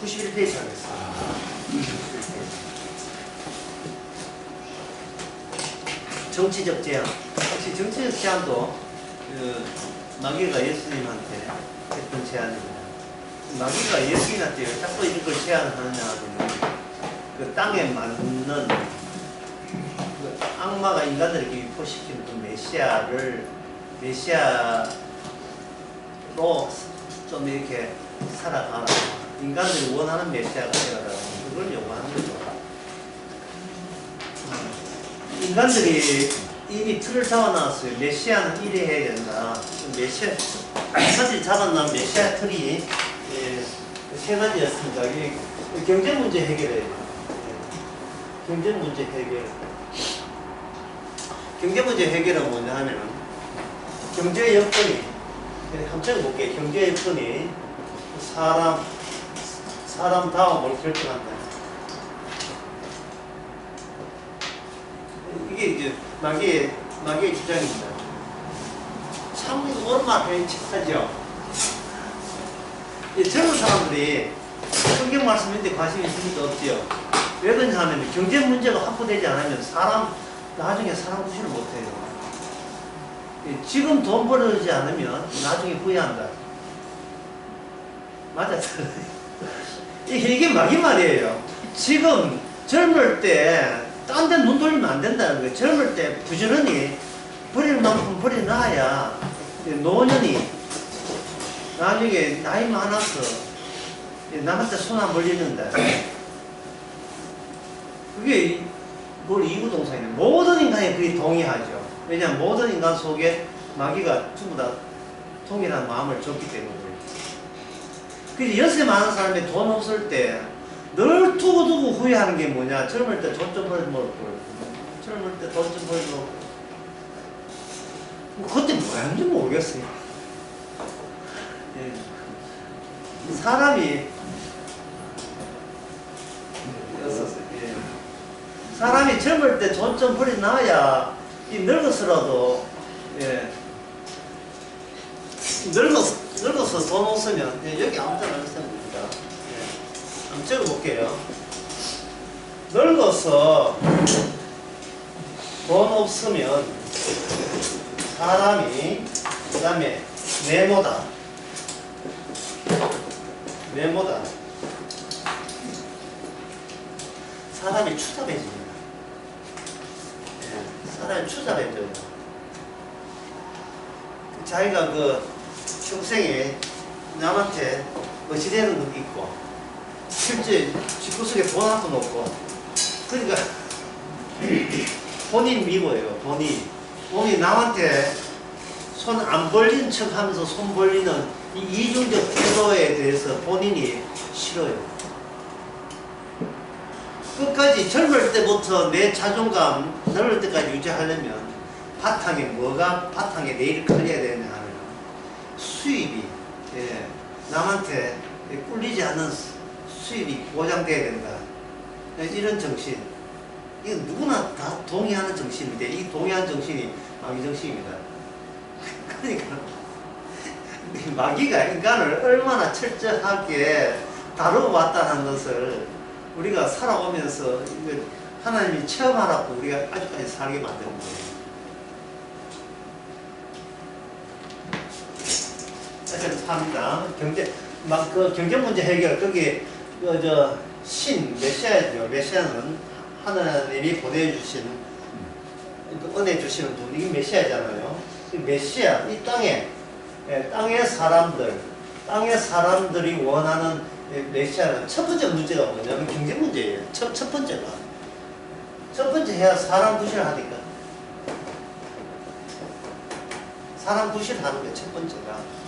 91페이지 하겠습니다. 정치적 제안. 혹시 정치적 제안도 마귀가 예수님한테 했던 제안입니다. 마귀가 예수님한테 왜 자꾸 이걸 제안하느냐 하면 그 땅에 맞는 그 악마가 인간들에게 유포시키는 그 메시아로 좀 이렇게 살아가라. 인간들이 원하는 메시아가 되어라. 그걸 요구하는 거죠. 인간들이 이미 틀을 잡아놨어요. 메시아는 이래 해야 된다. 메시아, 사실 잡아놓은 메시아 틀이 세 가지였습니다. 경제 문제 해결해야 돼요. 경제 문제 해결. 경제 문제 해결은 뭐냐 하면, 경제 여건이, 한번 볼게요. 경제 여건이 사람 다음을 결정한다. 이게 이제 마귀의 주장입니다. 참 얼마나 끔찍하죠. 젊은 사람들이 성경 말씀인데 관심이 있습니까? 없지요. 왜 그러냐 하면 경제 문제가 확보되지 않으면 나중에 사람 구실을 못해요. 지금 돈 벌어지 않으면 나중에 후회한다. 맞았어요. 이게 마귀 말이에요. 지금 젊을 때 딴 데 눈 돌리면 안 된다는 거예요. 젊을 때 부지런히 버릴 만큼 버려놔야 노년이 나중에 나이 많아서 남한테 손 안 벌리는다. 그게 뭘 이구동성이네. 모든 인간이 그게 동의하죠. 왜냐하면 모든 인간 속에 마귀가 전부 다 동일한 마음을 줬기 때문에. 그래서 연세 많은 사람이 돈 없을 때 늘 두고두고 후회하는 게 뭐냐. 젊을 때 돈 좀 벌고 젊을 때 돈 좀 벌고 그때 뭐였는지 모르겠어요. 예. 사람이 젊을 때 돈 좀 벌여놔야 늙어서라도 늙어서 돈 없으면 여기 아무 데나 쓰면 됩니다. 한번 적어볼게요. 늙어서 돈 없으면 사람이 그 다음에 메모다. 사람이 추잡해집니다. 사람이 추잡해져요. 자기가 평생에 남한테 어찌되는 것도 있고 실제 집구석에 돈 한 푼 없고 그러니까 본인 미워요. 본인이 남한테 손 안 벌린 척 하면서 손 벌리는 이 이중적 태도에 대해서 본인이 싫어요. 끝까지 젊을 때부터 내 자존감 늙을 때까지 유지하려면 바탕에 내일 걸려야 되느냐 하면 수입이 남한테 꿀리지 않는 수입이 보장돼야 된다. 이런 정신, 이건 누구나 다 동의하는 정신인데 이 동의하는 정신이 마귀 정신입니다. 그러니까 마귀가 인간을 얼마나 철저하게 다루어왔다는 것을 우리가 살아오면서 하나님이 체험하라고 우리가 아직까지 살게 만드는 거예요. 합니다. 경제 문제 해결, 거기, 메시아죠. 메시아는 하나님이 보내주신, 은혜 주시는 분, 이게 메시아잖아요. 메시아, 이 땅의 사람들이 원하는 메시아는 첫 번째 문제가 뭐냐면 경제 문제예요. 첫 번째가. 첫 번째 해야 사람 구실을 하니까. 사람 구실을 하는 게 첫 번째가.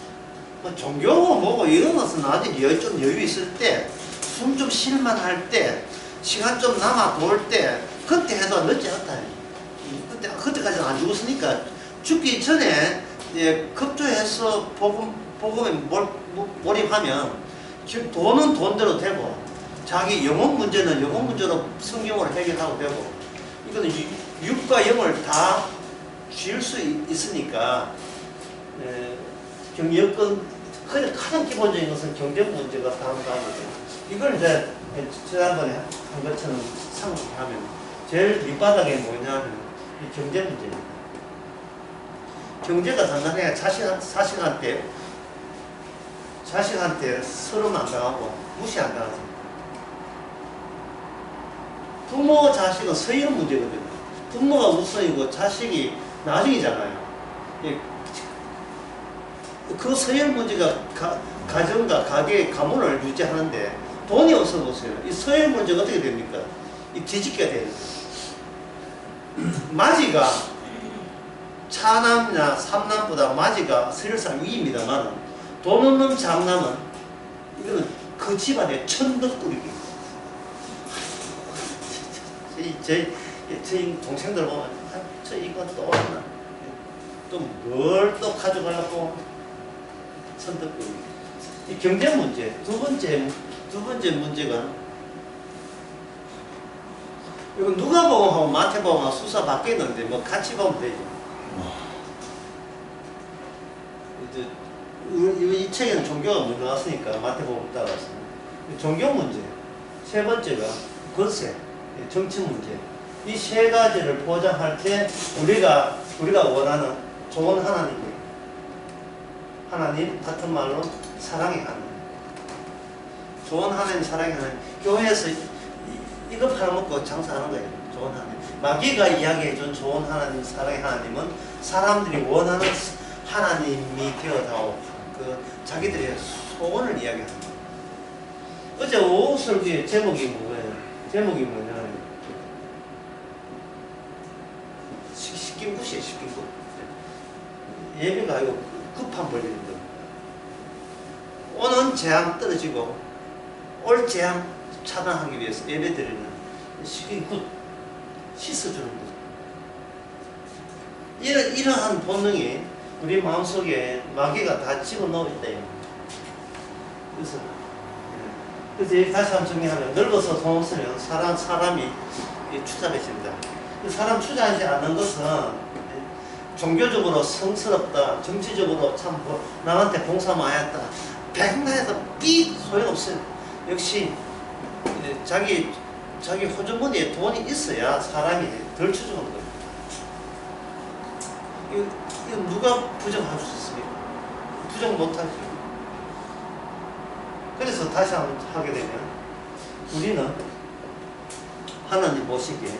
종교고 뭐고 이런 것은 나중에 좀 여유 있을 때, 숨 좀 쉴만 할 때, 시간 좀 남아 돌 때, 그때 해도 늦지 않다. 그때까지는 안 죽었으니까 죽기 전에 급조해서 복음에 몰입하면 돈은 돈대로 되고, 자기 영혼 문제는 영혼 문제로 성경으로 해결하고 되고, 이거는 육과 영을 다 쥐을 수 있으니까. 여건 가장 기본적인 것은 경제 문제가 다음이죠. 이걸 이제 지난번에 한 것처럼 상기하면 제일 밑바닥에 뭐냐면 이 경제 문제입니다. 경제가 단단해야 자식한테 서름 안 당하고 무시 안 당하지. 부모 자식은 서열 문제거든요. 부모가 우선이고 자식이 나중이잖아요. 그 서열 문제가 가정과 가게의 가문을 유지하는데 돈이 없어 보세요. 이 서열 문제가 어떻게 됩니까? 이 뒤집기가 되는 거예요. 마지가 차남이나 삼남보다 마지가 서열상 위입니다만 돈 없는 장남은 이거는 그 집안의 천덕꾸리기. 저희 동생들 보면 저 이거 또 하나 또 뭘 또 가져가려고 천덕꾸리기. 이 경제 문제 두 번째 문제가 이거 누가복음하고 마태복음하고 수사 바뀌었는데 뭐 같이 보면 되죠. 이 책에는 종교가 못 나왔으니까 마태복음 따라왔습니다. 종교 문제 세 번째가 권세, 정치 문제. 이 세 가지를 보장할 때 우리가 원하는 좋은 하나님 같은 말로 사랑의 하나님. 좋은 하나님 사랑의 하나님. 교회에서 이거 팔아먹고 장사하는 거예요. 좋은 하나님. 마귀가 이야기해준 좋은 하나님 사랑의 하나님은 사람들이 원하는 하나님이 되어다오. 자기들의 소원을 이야기합니다. 어제 오후 설교의 제목이 뭐냐면 식긴굿이에요. 식긴굿. 예배가 아니고 급한 벌리는 거. 오는 재앙 떨어지고 올 재앙 차단하기 위해서 예배 드리는 식긴굿 씻어주는 거죠. 이러한 본능이 우리 마음속에 마귀가 다 집어넣어 있대요. 그래서 다시 한번 정리하면 넓어서 돈 없으면 사람이 추잡해집니다. 사람 추잡하지 않는 것은 종교적으로 성스럽다, 정치적으로 참 남한테 봉사 많이 했다, 백날에서 삐 소용없어요. 역시 자기 호주머니에 돈이 있어야 사람이 덜 추잡한 거예요. 이거 누가 부정할 수 있습니까? 부정 못하죠. 그래서 다시 한번 하게 되면 우리는 하나님 보시기에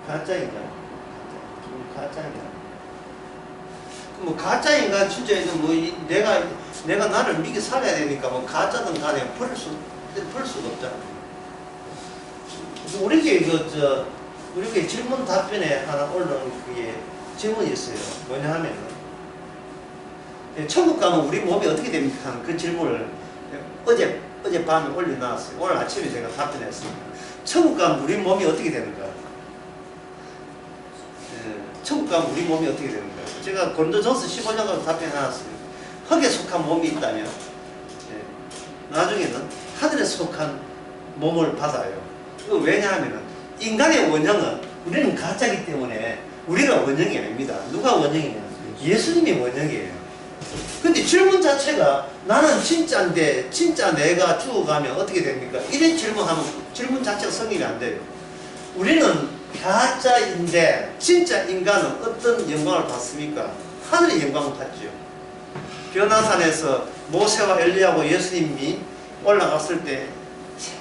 가짜인가? 가짜인가? 뭐 가짜인가 진짜 뭐 내가 나를 믿게 살아야 되니까 뭐 가짜든 간에 버릴 수가 없잖아. 우리에게 질문 답변에 하나 올라온 그게 질문이 있어요. 뭐냐 하면은 천국 가면 우리 몸이 어떻게 됩니까? 그 질문을 어젯밤에 올려놨어요. 오늘 아침에 제가 답변했습니다. 천국 가면 우리 몸이 어떻게 되는가? 천국 가면 우리 몸이 어떻게 되는가? 제가 고린도전서 15장까지 답변해놨어요. 흙에 속한 몸이 있다면 나중에는 하늘에 속한 몸을 받아요. 왜냐하면 인간의 원형은 우리는 가짜이기 때문에 우리가 원형이 아닙니다. 누가 원형이냐? 예수님이 원형이에요. 근데 질문 자체가 나는 진짜인데 진짜 내가 죽어가면 어떻게 됩니까? 이런 질문하면 질문 자체가 성립이 안 돼요. 우리는 가짜인데 진짜 인간은 어떤 영광을 받습니까? 하늘의 영광을 받죠. 변화산에서 모세와 엘리야하고 예수님이 올라갔을 때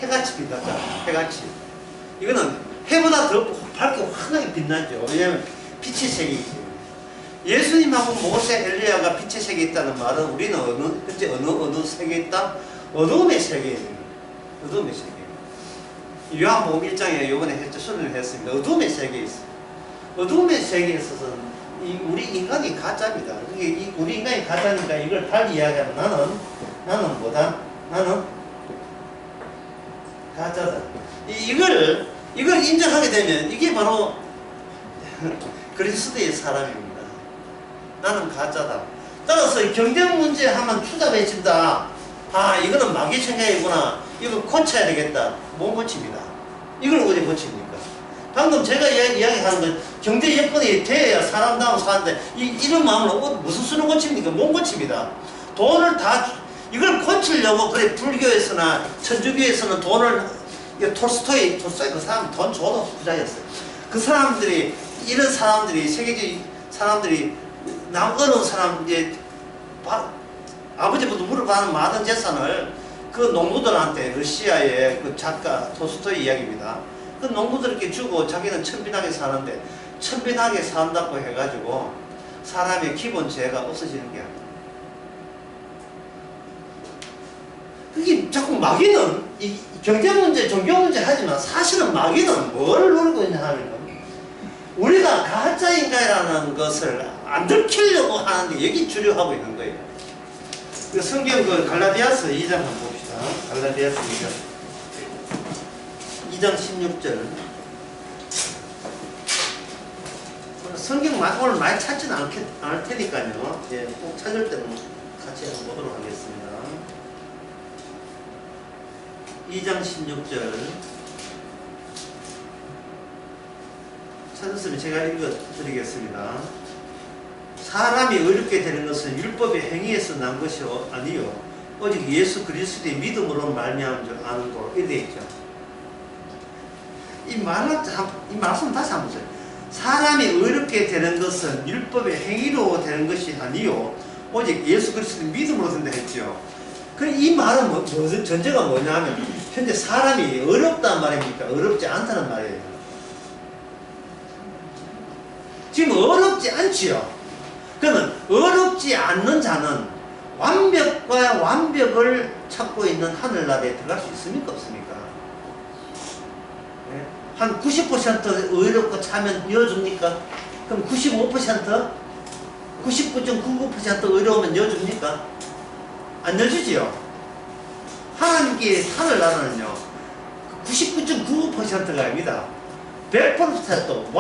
해같이 빛났잖아. 해같이. 이거는 해보다 더 밝게 환하게 빛나죠. 왜냐하면 빛의 색이 있기 때문에. 예수님하고 모세, 엘리야가 빛의 색이 있다는 말은 우리는 어느 색에 있다? 어두움의 색에 있는 거예요. 어두움의 색에. 요한복음 1장에 요번에 설명을 했습니다. 어두움의 색에 있어요. 어두움의 색에 있어서는 우리 인간이 가짜입니다. 우리 인간이 가짜니까 이걸 달리 이야기하면 나는 뭐다? 나는 가짜다. 이걸 인정하게 되면 이게 바로 그리스도의 사람입니다. 나는 가짜다. 따라서 경쟁 문제 하면 추잡해진다. 아, 이거는 마귀 생각이구나. 이거 고쳐야 되겠다. 못 고칩니다. 이걸 어디 고칩니까? 방금 제가 이야기하는 건 경제 여건이 돼야 사람다운 사는데 이런 마음으로 무슨 수를 고칩니까? 못 고칩니다. 돈을 다 이걸 고치려고 그래 불교에서나 천주교에서는 돈을 톨스토이 그 사람 돈 줘도 부자였어요. 그 사람들이 이런 사람들이 세계적 사람들이 남 어려운 사람 이제 아버지부터 물어봐는 많은 재산을 그 농부들한테 러시아의 그 작가 톨스토이 이야기입니다. 그 농부들에게 주고 자기는 천빈하게 사는데 천빈하게 산다고 해가지고 사람의 기본 죄가 없어지는 게 아니에요. 그게 자꾸 마귀는 이 경제문제, 종교문제 하지만 사실은 마귀는 뭘 노리고 있냐 하면 우리가 가짜인가라는 것을 안 들키려고 하는데 여기 주력하고 있는 거예요. 그 성경 그 갈라디아서 2장 한번 봅시다. 갈라디아서 2장 16절. 성경 오늘 많이 찾지는 않을 테니까요. 예, 꼭 찾을 때는 같이 한번 보도록 하겠습니다. 2장 16절. 찾았으면 제가 읽어드리겠습니다. 사람이 의롭게 되는 것은 율법의 행위에서 난 것이 아니요 오직 예수 그리스도의 믿음으로 말미암은 줄 아는 거 이렇게 있죠. 이 말씀 다시 한번 보세요. 사람이 의롭게 되는 것은 율법의 행위로 되는 것이 아니요 오직 예수 그리스도의 믿음으로 된다 했죠. 그럼 이 말은 전제가 뭐냐면 현재 사람이 어렵다는 말입니까? 어렵지 않다는 말이에요. 지금 어렵지 않지요. 그러면 어렵지 않는 자는 완벽과 완벽을 찾고 있는 하늘나라에 들어갈 수 있습니까? 없습니까? 네? 한 90% 의롭고 차면 이어줍니까? 그럼 95%? 99.99% 의로우면 이어줍니까? 안 여주지요. 하나님께 하늘나라는요 99.99%가 아닙니다. 100%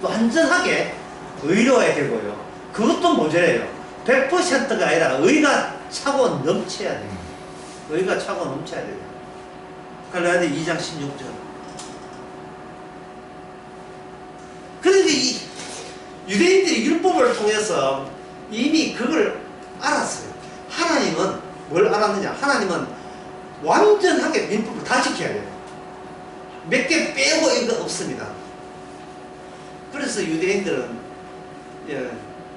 완전하게 의로워야 되고요. 그것도 모자라요. 100%가 아니라 의가 차고 넘쳐야 돼요. 의가 차고 넘쳐야 돼요. 갈라디아 2장 16절. 그런데 이 유대인들이 율법을 통해서 이미 그걸 알았어요. 하나님은 뭘 알았느냐? 하나님은 완전하게 율법을 다 지켜야 돼요. 몇 개 빼고 이거 없습니다. 그래서 유대인들은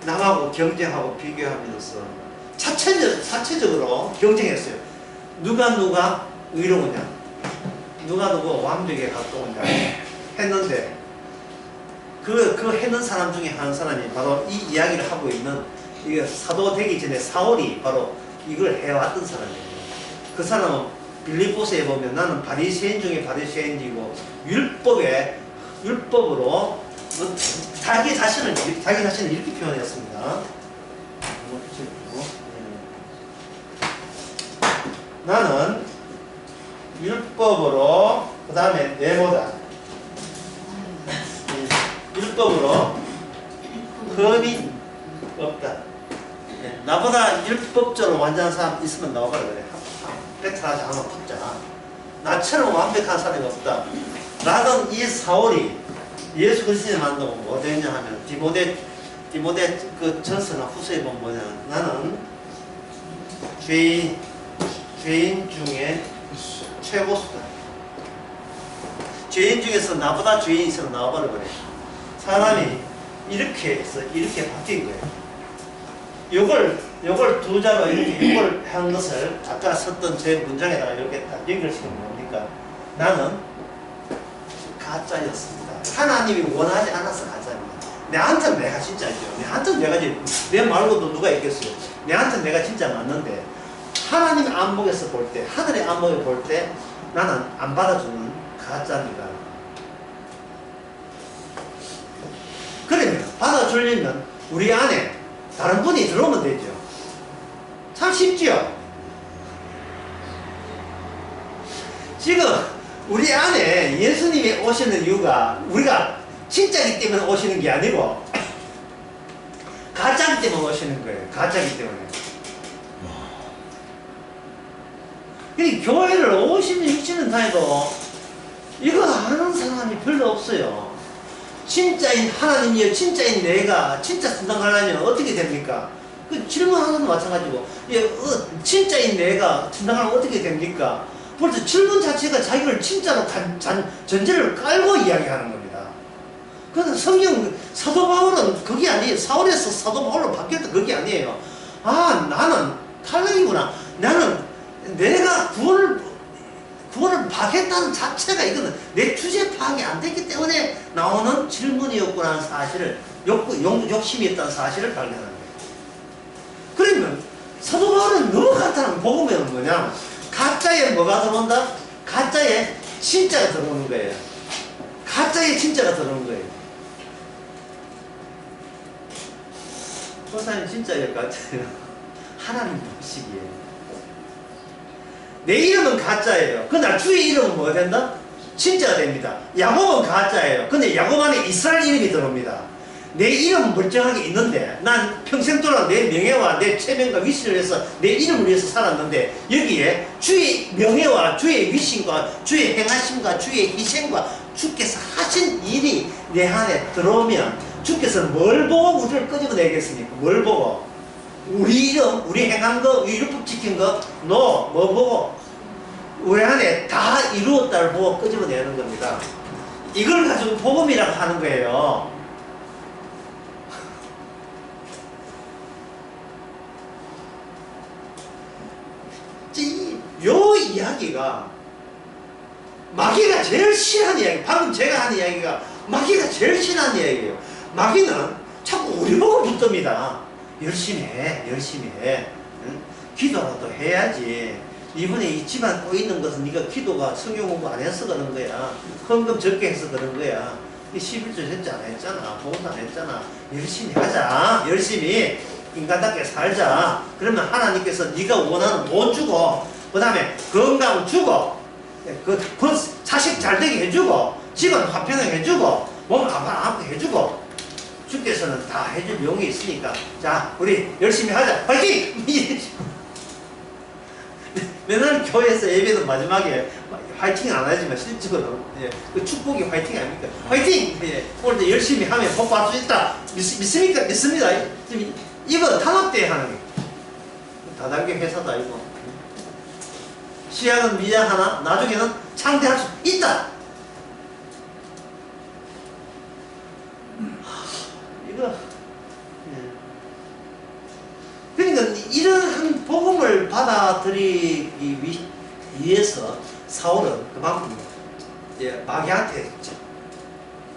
남하고 경쟁하고 비교하면서 자체적으로 경쟁했어요. 누가 의로우냐, 누가 완벽에 가까우냐 했는데 그 했는 사람 중에 한 사람이 바로 이 이야기를 하고 있는 이게 사도 되기 전에 사울이 바로 이걸 해왔던 사람이에요. 그 사람은 빌립보서에 보면 나는 바리새인 중에 바리새인이고 율법으로 자기 자신을 이렇게 표현했습니다. 나는 율법으로 그 다음에 내보다 율법으로 흠이 없다. 나보다 율법적으로 완전한 사람 있으면 나와봐라 그래. 백하지 않아 붙자. 나처럼 완벽한 사람이 없다. 라던 이 사울이 예수 그리스도를 만나고 뭐 되냐 하면 디모데 그 전서나 후서에 보면 뭐냐. 나는 죄인 중에 최고수다. 죄인 중에서 나보다 죄인이 있으면 나와봐라 그래. 사람이 이렇게 해서 이렇게 바뀐 거예요. 요걸 두 자로 이렇게 요걸 한 것을 아까 썼던 제 문장에다가 이렇게 딱 연결시키면 뭡니까? 나는 가짜였습니다. 하나님이 원하지 않아서 가짜입니다. 내한테는 내가 진짜죠. 내한테는 내가 내 말고도 누가 있겠어요. 내한테는 내가 진짜 맞는데 하나님 안목에서 볼 때, 하늘의 안목에 볼 때 나는 안 받아주는 가짜입니다. 그러면 받아주려면 우리 안에 다른 분이 들어오면 되죠. 참 쉽지요. 지금 우리 안에 예수님이 오시는 이유가 우리가 진짜이기 때문에 오시는 게 아니고 가짜이기 때문에 오시는 거예요. 가짜이기 때문에. 그러니까 교회를 50년, 60년 다녀도 이거 아는 사람이 별로 없어요. 진짜인 하나님이여, 진짜인 내가 진짜 순당하려면 어떻게 됩니까? 그 질문하는 것도 마찬가지고, 진짜인 내가 천당하면 어떻게 됩니까? 벌써 질문 자체가 자기를 진짜로 전제를 깔고 이야기하는 겁니다. 그래서 성경, 사도 바울은 그게 아니에요. 사울에서 사도 바울로 바뀌었다 그게 아니에요. 아, 나는 탈락이구나. 나는 내가 구원을 파악했다는 자체가 이거는 내 주제 파악이 안 됐기 때문에 나오는 질문이었구나 하는 사실을, 욕심이 있다는 사실을 발견하는 거예요. 그러면 사도 바울은 너무 간단한 복음은 뭐냐? 가짜에 뭐가 들어온다? 가짜에 진짜가 들어오는 거예요. 가짜에 진짜가 들어오는 거예요. 목사님 진짜일 것 같아요. 하나님 보시기에. 내 이름은 가짜예요. 그러나 주의 이름은 뭐가 된다? 진짜가 됩니다. 야곱은 가짜예요. 근데 야곱 안에 이스라엘 이름이 들어옵니다. 내 이름은 멀쩡하게 있는데 난 평생 동안 내 명예와 내 체면과 위신을 위해서 내 이름을 위해서 살았는데 여기에 주의 명예와 주의 위신과 주의 행하심과 주의 희생과 주께서 하신 일이 내 안에 들어오면 주께서는 뭘 보고 우리를 끄집어내겠습니까? 뭘 보고? 우리 이름, 우리 행한 거, 우리 율법 지킨 거, 뭐 보고? 우리 안에 다 이루었다를 보고 끄집어내는 겁니다. 이걸 가지고 복음이라고 하는 거예요. 요 이야기가 마귀가 제일 싫어하는 이야기, 방금 제가 한 이야기가 마귀가 제일 싫어하는 이야기예요. 마귀는 자꾸 우리 보고 붙듭니다. 열심히 해, 열심히 해. 응? 기도라도 해야지. 이번에 이 집안 꼬이는 것은 네가 기도가 성경 공부 안 해서 그런 거야. 헌금 적게 해서 그런 거야. 11조 했지 안 했잖아. 봉사 안 했잖아. 열심히 하자. 열심히 인간답게 살자. 그러면 하나님께서 네가 원하는 돈 주고, 그 다음에 건강 주고, 그 자식 잘 되게 해주고, 집안 화평하게 해주고, 몸 안 아프게 해주고, 주께서는 다 해줄 용이 있으니까, 자, 우리 열심히 하자. 화이팅! 맨날 교회에서 예배는 마지막에 화이팅 안 하지만 실제로 그 축복이 화이팅 아닙니까? 화이팅! 오늘도 열심히 하면 복 받을 수 있다. 믿습니까? 믿습니다. 이거 탄압대 하는 게 다단계 회사다 이거. 시작은 미장하나 나중에는 창대할 수 있다. 이거 그러니까 이러한 복음을 받아들이기 위해서 사울은 그만큼 마귀한테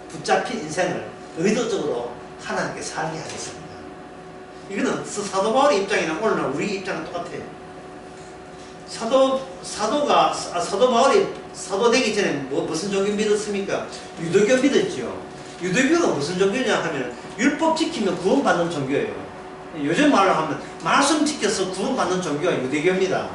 붙잡힌 인생을 의도적으로 하나님께 살게 하겠습니다. 이거는 사도 바울의 입장이나 오늘날 우리 입장은 똑같아요. 사도 바울이 사도 되기 전에 무슨 종교 믿었습니까? 유대교 믿었죠. 유대교가 무슨 종교냐 하면 율법 지키면 구원받는 종교예요. 요즘 말로 하면 말씀 지켜서 구원받는 종교가 유대교입니다.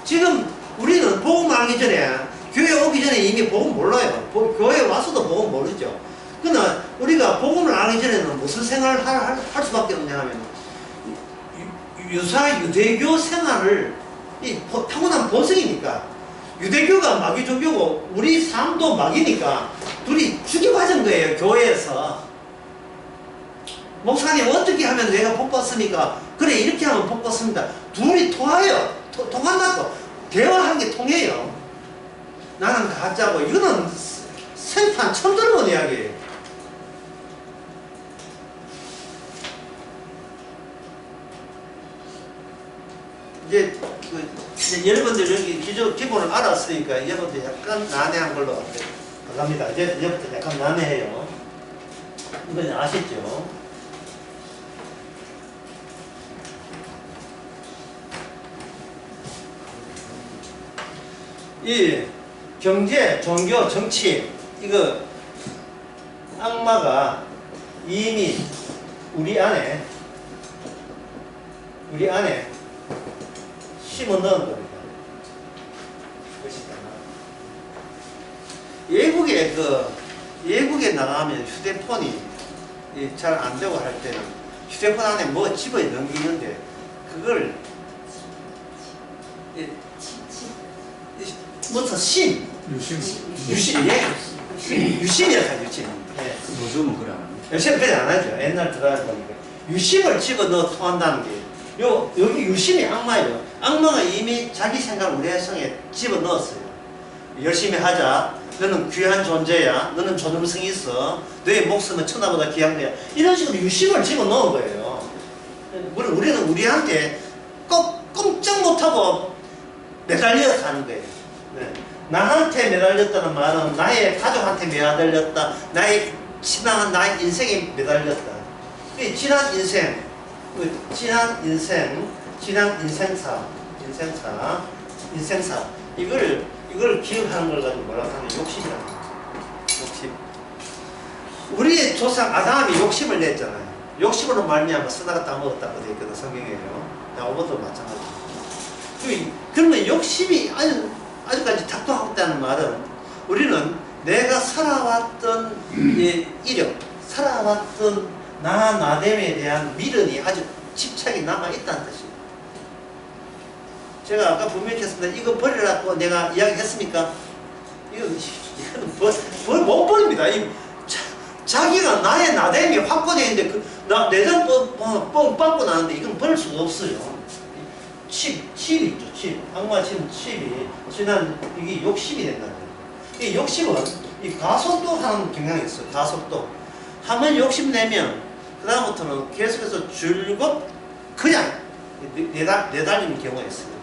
지금 우리는 복음 알기 전에, 교회 오기 전에 이미 복음 몰라요. 교회 와서도 복음 모르죠. 그러나 우리가 복음을 알기 전에는 무슨 생활을 할 수밖에 없냐 하면 유사 유대교 생활을 타고난 본성이니까, 유대교가 마귀 종교고 우리 삶도 마귀니까 둘이 죽여맞은 거예요. 교회에서 목사님 어떻게 하면 내가 복 받습니까? 그래 이렇게 하면 복 받습니다. 둘이 통해요. 통한다고 대화하는 게 통해요. 나는 가짜고. 이거는 생판 처음 들어본 이야기예요. 이제 여러분들 여기 기본을 알았으니까 여러분들 약간 난해한 걸로 갑니다. 이제부터 약간 난해해요. 이건 아시죠? 이 경제, 종교, 정치, 이거 악마가 이미 우리 안에 심어 넣은 겁니다. 외국에 나가면 휴대폰이 잘 안 되고 할 때는 휴대폰 안에 뭐 집어 넘기는데 그걸 유심이라 하죠. 유심. 요즘은 그래 안 합니다. 요즘은 그래 안 하죠. 옛날 들어가 보니까 유심을 집어 넣어 통한다는 게 여기 유심히 악마예요. 악마가 이미 자기 생각을 우리 해성에 집어넣었어요. 열심히 하자. 너는 귀한 존재야. 너는 존엄성이 있어. 너의 목숨은 천하보다 귀한 거야. 이런 식으로 유심을 집어넣은 거예요. 우리는 우리한테 꼭 꼼짝 못하고 매달려 가는 거예요. 네. 나한테 매달렸다는 말은 나의 가족한테 매달렸다. 나의 지난 나의 인생에 매달렸다. 지난 인생, 지난 인생사. 이걸 기억하는 걸 가지고 뭐라고 하면 욕심이라고 합니다. 욕심. 우리의 조상 아담이 욕심을 냈잖아요. 욕심으로 말미암아 선악을 다 먹었다고 되어 있거든, 성경에요. 야고보도 마찬가지예요. 그러면 욕심이 아직까지 작동하고 있다는 말은 우리는 내가 살아왔던 이력, 살아왔던 나됨에 대한 미련이 아주 집착이 남아있다는 뜻입니다. 제가 아까 분명히 했습니다. 이거 버리라고 내가 이야기했습니까? 이거는 못 버립니다. 자기가 나의 나됨이 확보되어 있는데 내장 뻥 나는데 이건 버릴 수가 없어요. 칩이 있죠. 칩. 악마 칩이 지난 이게 욕심이 된다는 거예요. 이 욕심은 이 가속도 하는 경향이 있어요. 가속도. 한번 욕심내면 그다음부터는 계속해서 줄곧 그냥 내달리는 경우가 있습니다.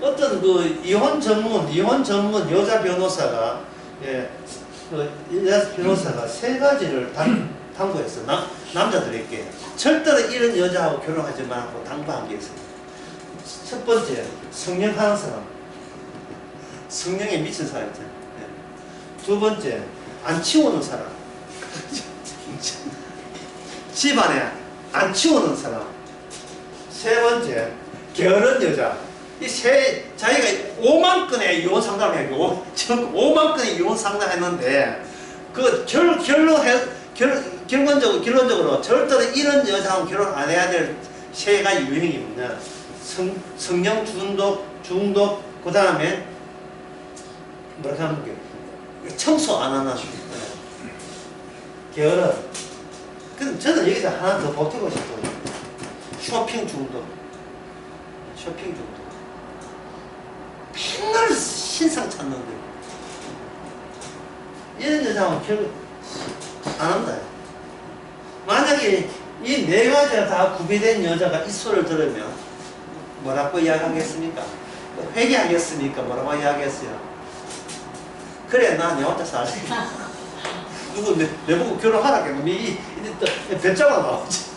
어떤 이혼 전문 여자 변호사가 여자 변호사가 세 가지를 당부했어요. 남자들에게 절대로 이런 여자하고 결혼하지 말고 당부한 게 있어요. 첫 번째, 성령하는 사람, 성령에 미친 사람 있잖아요. 두 번째, 안 치우는 사람, 집안에 안 치우는 사람. 세 번째, 게으른 여자. 자기가 5만 건의 이혼 상담을 했고, 5만 건의 이혼 상담했는데, 결론적으로 절대로 이런 여자하고 결혼 안 해야 될 세 가지 유형이 뭐냐. 성령 중독, 그 다음에, 뭐랄까 하는 게, 청소 안 하는, 게으른. 그럼 저는 여기서 하나 더 보태고 싶어요. 쇼핑 중독. 맨날 신상 찾는 거예요. 이런 여자하고 결혼 안 한다. 만약에 이 네 가지가 다 구비된 여자가 이 소리를 들으면 뭐라고 이야기하겠습니까? 회개하겠습니까? 뭐라고 이야기했어요? 그래, 나 내 혼자 살지. 누구 내보고 결혼하라 그러면 이 배짱가 나오지.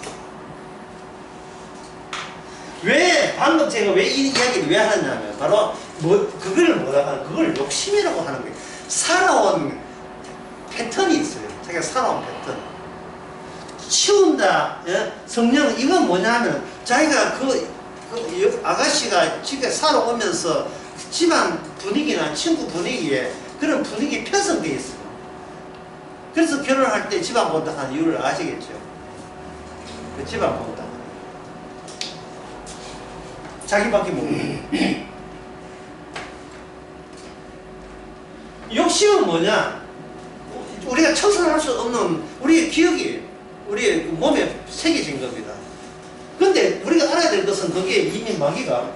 왜 방금 제가 왜 이 이야기를 왜 하느냐면 바로 그걸 욕심이라고 하는 거예요. 살아온 패턴이 있어요. 자기가 살아온 패턴. 치운다. 성령 이건 뭐냐면 자기가 아가씨가 집에 살아오면서 집안 분위기나 친구 분위기에 그런 분위기 편성되어 있어요. 그래서 결혼할 때 집안 본다 하는 이유를 아시겠죠? 그 집안 본다. 자기밖에 모르고. 욕심은 뭐냐? 우리가 청산할 수 없는 우리의 기억이 우리의 몸에 새겨진 겁니다. 근데 우리가 알아야 될 것은 거기에 이미 마귀가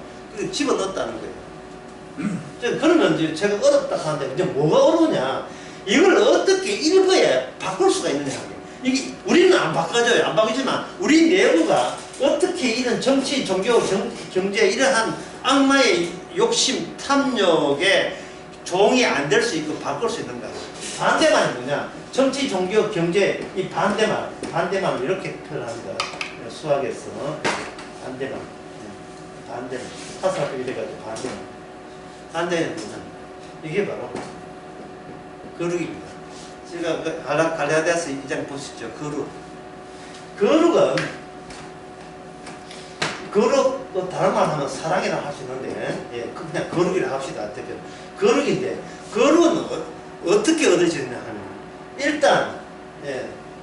집어넣었다는 거예요. 그러면 이제 제가 어렵다 하는데 이제 뭐가 어려우냐? 이걸 어떻게 일부에 바꿀 수가 있느냐? 이게 우리는 안 바꿔져요. 안 바뀌지만 우리 내부가 어떻게 이런 정치, 종교, 경제 이러한 악마의 욕심, 탐욕에 종이 안 될 수 있고 바꿀 수 있는가? 반대말이 뭐냐? 정치, 종교, 경제 이 반대말을 이렇게 표현합니다. 수학에서 반대말, 화살표 이래가지고 반대는 뭐냐? 이게 바로 거룩입니다. 제가 갈라디아서 2장 보시죠. 거룩은 다른 말 하면 사랑이라 할 수 있는데 그냥 거룩이라 합시다. 거룩인데 거룩은 어떻게 얻어지느냐 하면 일단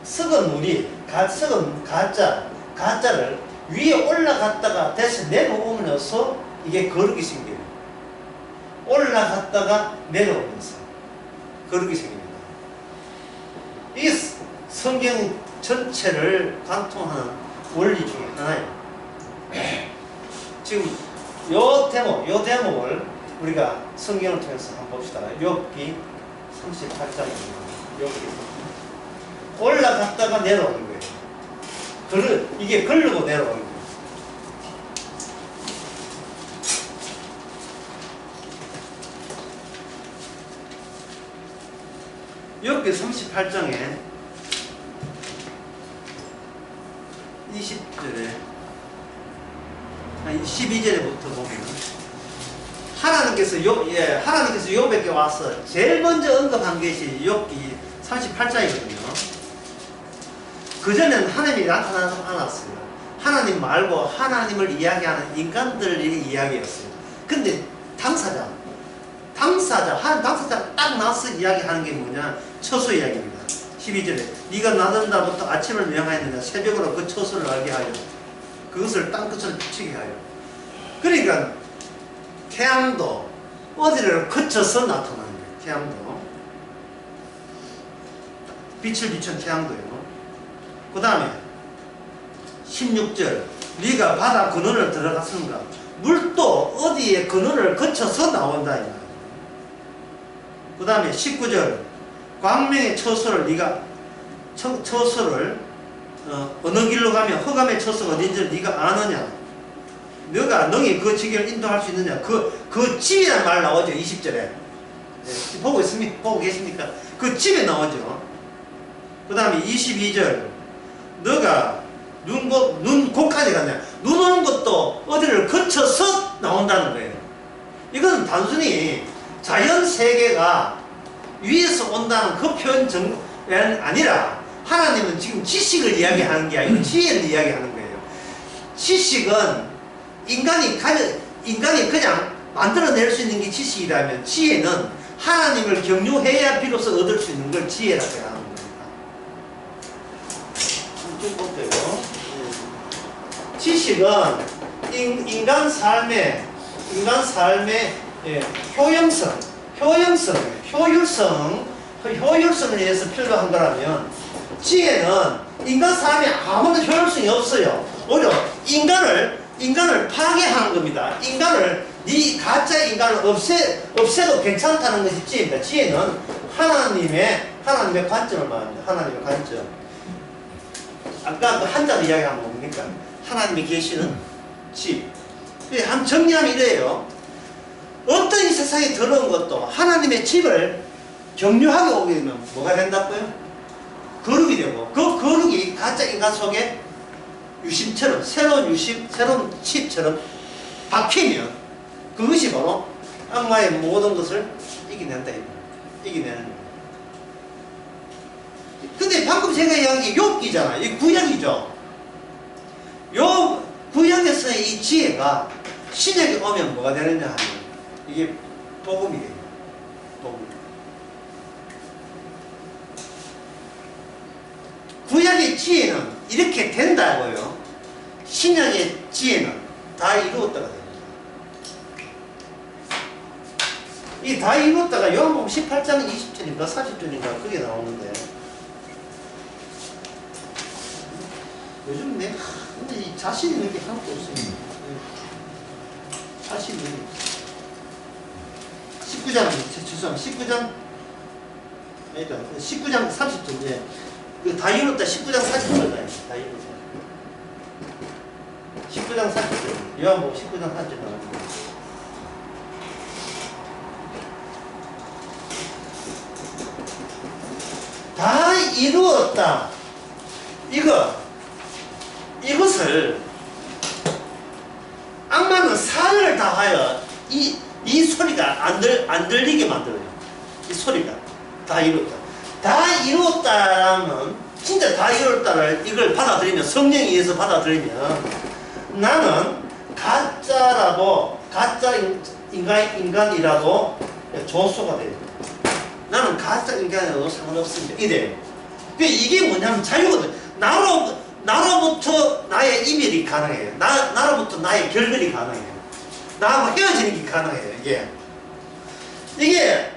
썩은 물이 썩은 가짜를 위에 올라갔다가 다시 내려오면서 이게 거룩이 생겨요. 올라갔다가 내려오면서 거룩이 생깁니다. 이게 성경 전체를 관통하는 원리 중에 하나예요. 지금 요 대목을 우리가 성경을 통해서 한번 봅시다. 욥기 38장입니다. 욥기 올라갔다가 내려오는 거예요. 이게 걸르고 내려오는 거예요. 욥기 38장에 20절에 12절에부터 보면 하나님께서 욥에게 와서 제일 먼저 언급한 것이 욥기 38장이거든요. 그전에는 하나님이 나타나지 않았어요. 하나님 말고 하나님을 이야기하는 인간들의 이야기였어요. 근데 당사자 딱 나서 이야기하는 게 뭐냐? 처소 이야기입니다. 12절에 네가 나든다부터 아침을 명하였느냐 새벽으로 그 처소를 알게 하여 그것을 땅끝을 비추게 하여. 그러니까 태양도 어디를 거쳐서 나타나는 거예요. 태양도 빛을 비춘 태양도요. 그 다음에 16절 네가 바다 근원을 들어갔는가 물도 어디에 근원을 거쳐서 나온다. 그 다음에 19절 광명의 처소를 네가 처소를 어느 길로 가면 흑암의 처소가 어딘지를 네가 아느냐. 너가 능히 그 지경을 인도할 수 있느냐. 그 집이란 말 나오죠. 20절에 네, 보고 계십니까? 그 집에 나오죠. 그 다음에 22절 너가 눈 곳까지 갔냐. 눈 오는 것도 어디를 거쳐서 나온다는 거예요. 이건 단순히 자연 세계가 위에서 온다는 그 표현 정도는 아니라 하나님은 지금 지식을 이야기하는 게 아니고 지혜를 이야기하는 거예요. 지식은 인간이 그냥 만들어낼 수 있는 게 지식이라면 지혜는 하나님을 경유해야 비로소 얻을 수 있는 걸 지혜라고 하는 겁니다. 좀 볼게요. 지식은 인간 삶의 효율성을 위해서 필요한 거라면 지혜는 인간 삶에 아무런 효율성이 없어요. 오히려 인간을 파괴하는 겁니다. 네 가짜 인간을 없애도 괜찮다는 것이 지혜입니다. 지혜는 하나님의 관점을 말합니다. 하나님의 관점. 아까 그 한자로 이야기하면 뭡니까? 하나님이 계시는 집. 한 정리하면 이래요. 어떤 이 세상에 들어온 것도 하나님의 집을 경유하게 오게 되면 뭐가 된다고요? 거룩이 되고 그 거룩이 가짜 인간 속에 유심처럼 새로운 칩처럼 박히면 그것이 바로 악마의 모든 것을 이겨낸다. 이겨내는 거예요. 근데 방금 제가 이야기한 게 욥기잖아요. 이 구약이죠. 요 구약에서의 이 지혜가 신약에 오면 뭐가 되느냐 하면 이게 복음이에요. 복음. 구약의 지혜는 이렇게 된다고요. 신약의 지혜는 다 이루었다가 됩니다. 이 다 이루었다가 요한복음 18장 20절인가 40절인가 그게 나오는데 요즘 근데 이 자신 있는 게 하나도 없어요. 자신 있는 게 19장 아니다 19장 30절 다 이뤘다 19장 40절 다 이뤘다 19장 40절 요한복음 19장 40절 나옵니다. 다 이루었다. 이것을 악마는 사을 다하여 이 소리가 안 들리게 만들어요. 이 소리가 다 이루었다. 다 이루었다라면 진짜 다 이루었다를 이걸 받아들이면 성령에 의해서 받아들이면 나는 가짜 인간이라도 조소가 돼요. 나는 가짜 인간이라도 상관없습니다. 이래요. 이게 뭐냐면 자유거든. 나로부터 나의 이별이 가능해요. 나로부터 나의 결별이 가능해요. 나하고 헤어지는 게 가능해요. 이게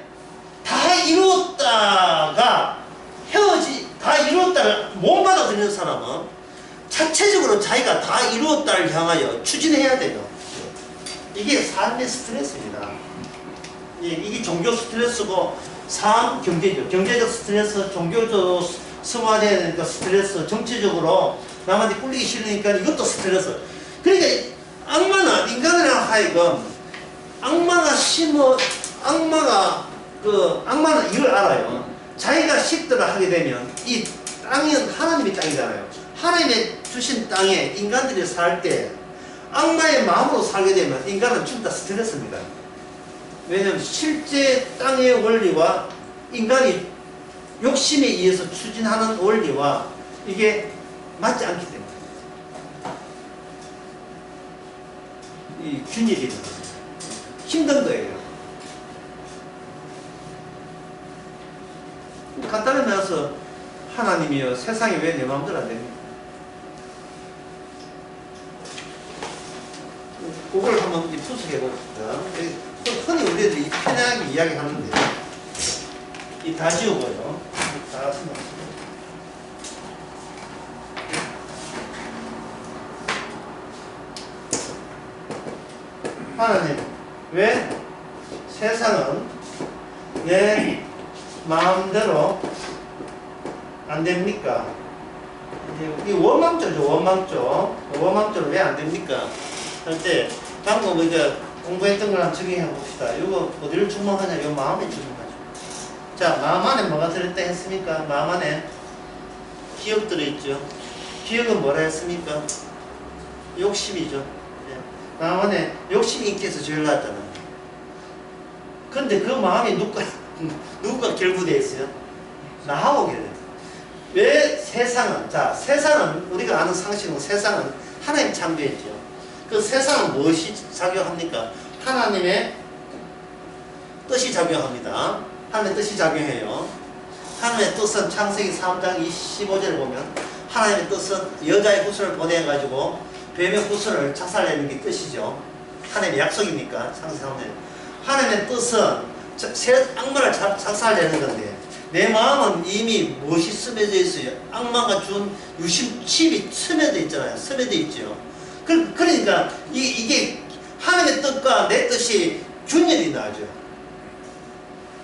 다 이루었다가 다 이루었다를 못 받아들이는 사람은 자체적으로 자기가 다 이루었다를 향하여 추진해야 돼요. 이게 삶의 스트레스입니다. 이게 종교 스트레스고 삶 경제죠. 경제적 스트레스, 종교적 성화돼야 되니까 스트레스, 정치적으로 남한테 꿀리기 싫으니까 이것도 스트레스. 그러니까 악마는 인간을 하여금 악마는 이걸 알아요. 자기가 식들을 하게 되면 이 땅은 하나님의 땅이잖아요. 하나님의 주신 땅에 인간들이 살 때 악마의 마음으로 살게 되면 인간은 전부 다 스트레스입니다. 왜냐하면 실제 땅의 원리와 인간이 욕심에 의해서 추진하는 원리와 이게 맞지 않기 때문에 이 균일이 있는 거예요. 힘든 거예요. 간단히 말해서 하나님이요, 세상이 왜 내 마음대로 안 됩니까? 그걸 한번 분석해 봅시다. 흔히 우리들이 편하게 이야기하는데 이 다 지우고요. 다 지우고. 하나님, 왜 세상은 내 마음대로 안 됩니까? 이 원망조죠, 원망조. 원망조는 왜 안 됩니까? 할 때, 방금 이제 공부했던 걸 한번 적용해 봅시다. 이거 어디를 주목하냐? 이 마음에 주목하죠. 자, 마음 안에 뭐가 들었다 했습니까? 마음 안에 기억 들어있죠. 기억은 뭐라 했습니까? 욕심이죠. 마음 안에 욕심이 있게 해서 죄를 낳았잖아요. 근데 그 마음이 누가 결부되어 있어요? 나하고 결부돼요. 왜 세상은, 자, 세상은, 우리가 아는 상식은 세상은 하나님 창조했죠. 그 세상은 무엇이 작용합니까? 하나님의 뜻이 작용합니다. 하나님의 뜻이 작용해요. 하나님의 뜻은 창세기 3장 25절을 보면 하나님의 뜻은 여자의 후손을 보내가지고 뱀의 후손을 작살내는 게 뜻이죠. 하나님의 약속이니까 창세기 3장. 하나님의 뜻은 악마를 작살내는 건데 내 마음은 이미 무엇이 스며져 있어요? 악마가 준 유심칩이 스며져 있잖아요. 스며져 있죠. 그러니까 이게 하나님의 뜻과 내 뜻이 균열이 나죠.